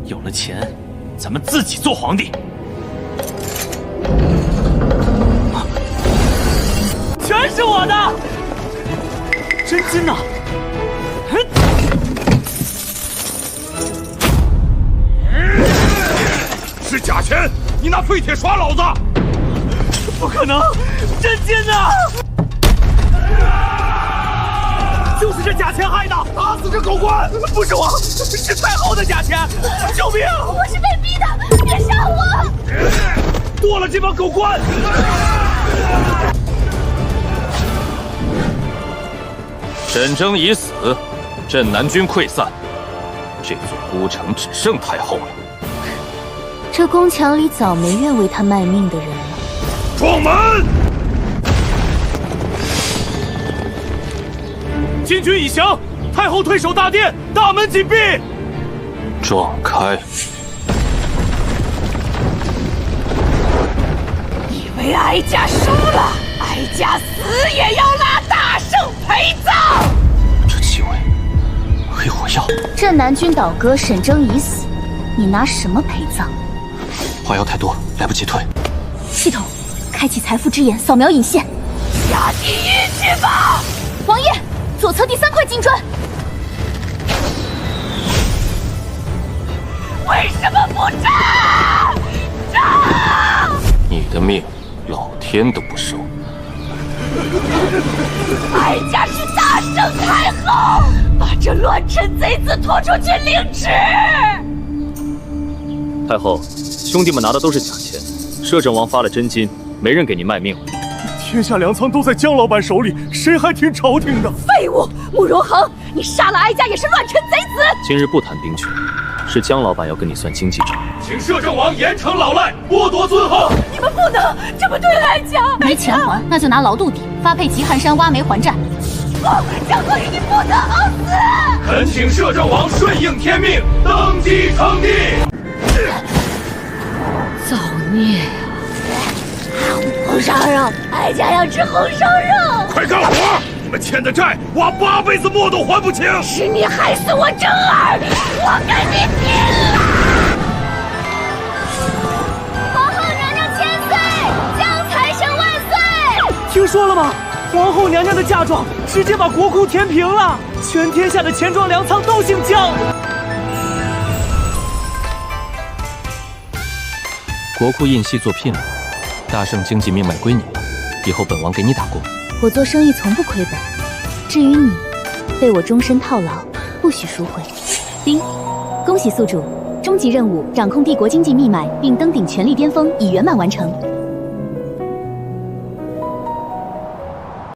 有了钱。咱们自己做皇帝，全是我的真金呢！是假钱！你拿废铁耍老子！不可能，真金啊！就是这假钱害的！打死这狗官！不是我，是太后的假钱！救命！我是被逼的，别杀我！剁了这帮狗官！沈征已死，镇南军溃散，这座孤城只剩太后了。这宫墙里早没愿为他卖命的人了。撞门！禁军已降，太后退守大殿，大门紧闭。撞开！以为哀家输了，哀家死也要拉大圣陪葬。这气味，黑火药。镇南军倒戈，沈征已死，你拿什么陪葬？花药太多，来不及退。系统开启财富之眼，扫描引线。下地狱去吧！王爷，左侧第3块金砖。为什么不炸？炸！你的命，老天都不收。哀家是大圣太后，把这乱臣贼子拖出去领旨。太后，兄弟们拿的都是假钱，摄政王发了真金，没人给您卖命了。天下粮仓都在江老板手里，谁还听朝廷的？废物！慕容恒，你杀了哀家也是乱臣贼子。今日不谈兵权，是江老板要跟你算经济账。请摄政王严惩老赖，剥夺尊号。你们不能这么对哀家！没钱还，那就拿劳动底发配极寒山挖煤还债。不，江河宇，你不得好死！恳请摄政王顺应天命，登基称帝。造孽啊！红烧肉，哀家要吃红烧肉！快干活！你们欠的债，挖8辈子墨都还不清。是你害死我正儿，我跟你拼了！皇后娘娘千岁，江财神万岁！听说了吗？皇后娘娘的嫁妆直接把国库填平了，全天下的钱庄粮仓都姓江。国库印系做聘了，大圣经济命脉归你了，以后本王给你打工。我做生意从不亏本，至于你，被我终身套牢，不许赎回。丁，恭喜宿主，终极任务掌控帝国经济密脉并登顶权力巅峰已圆满完成。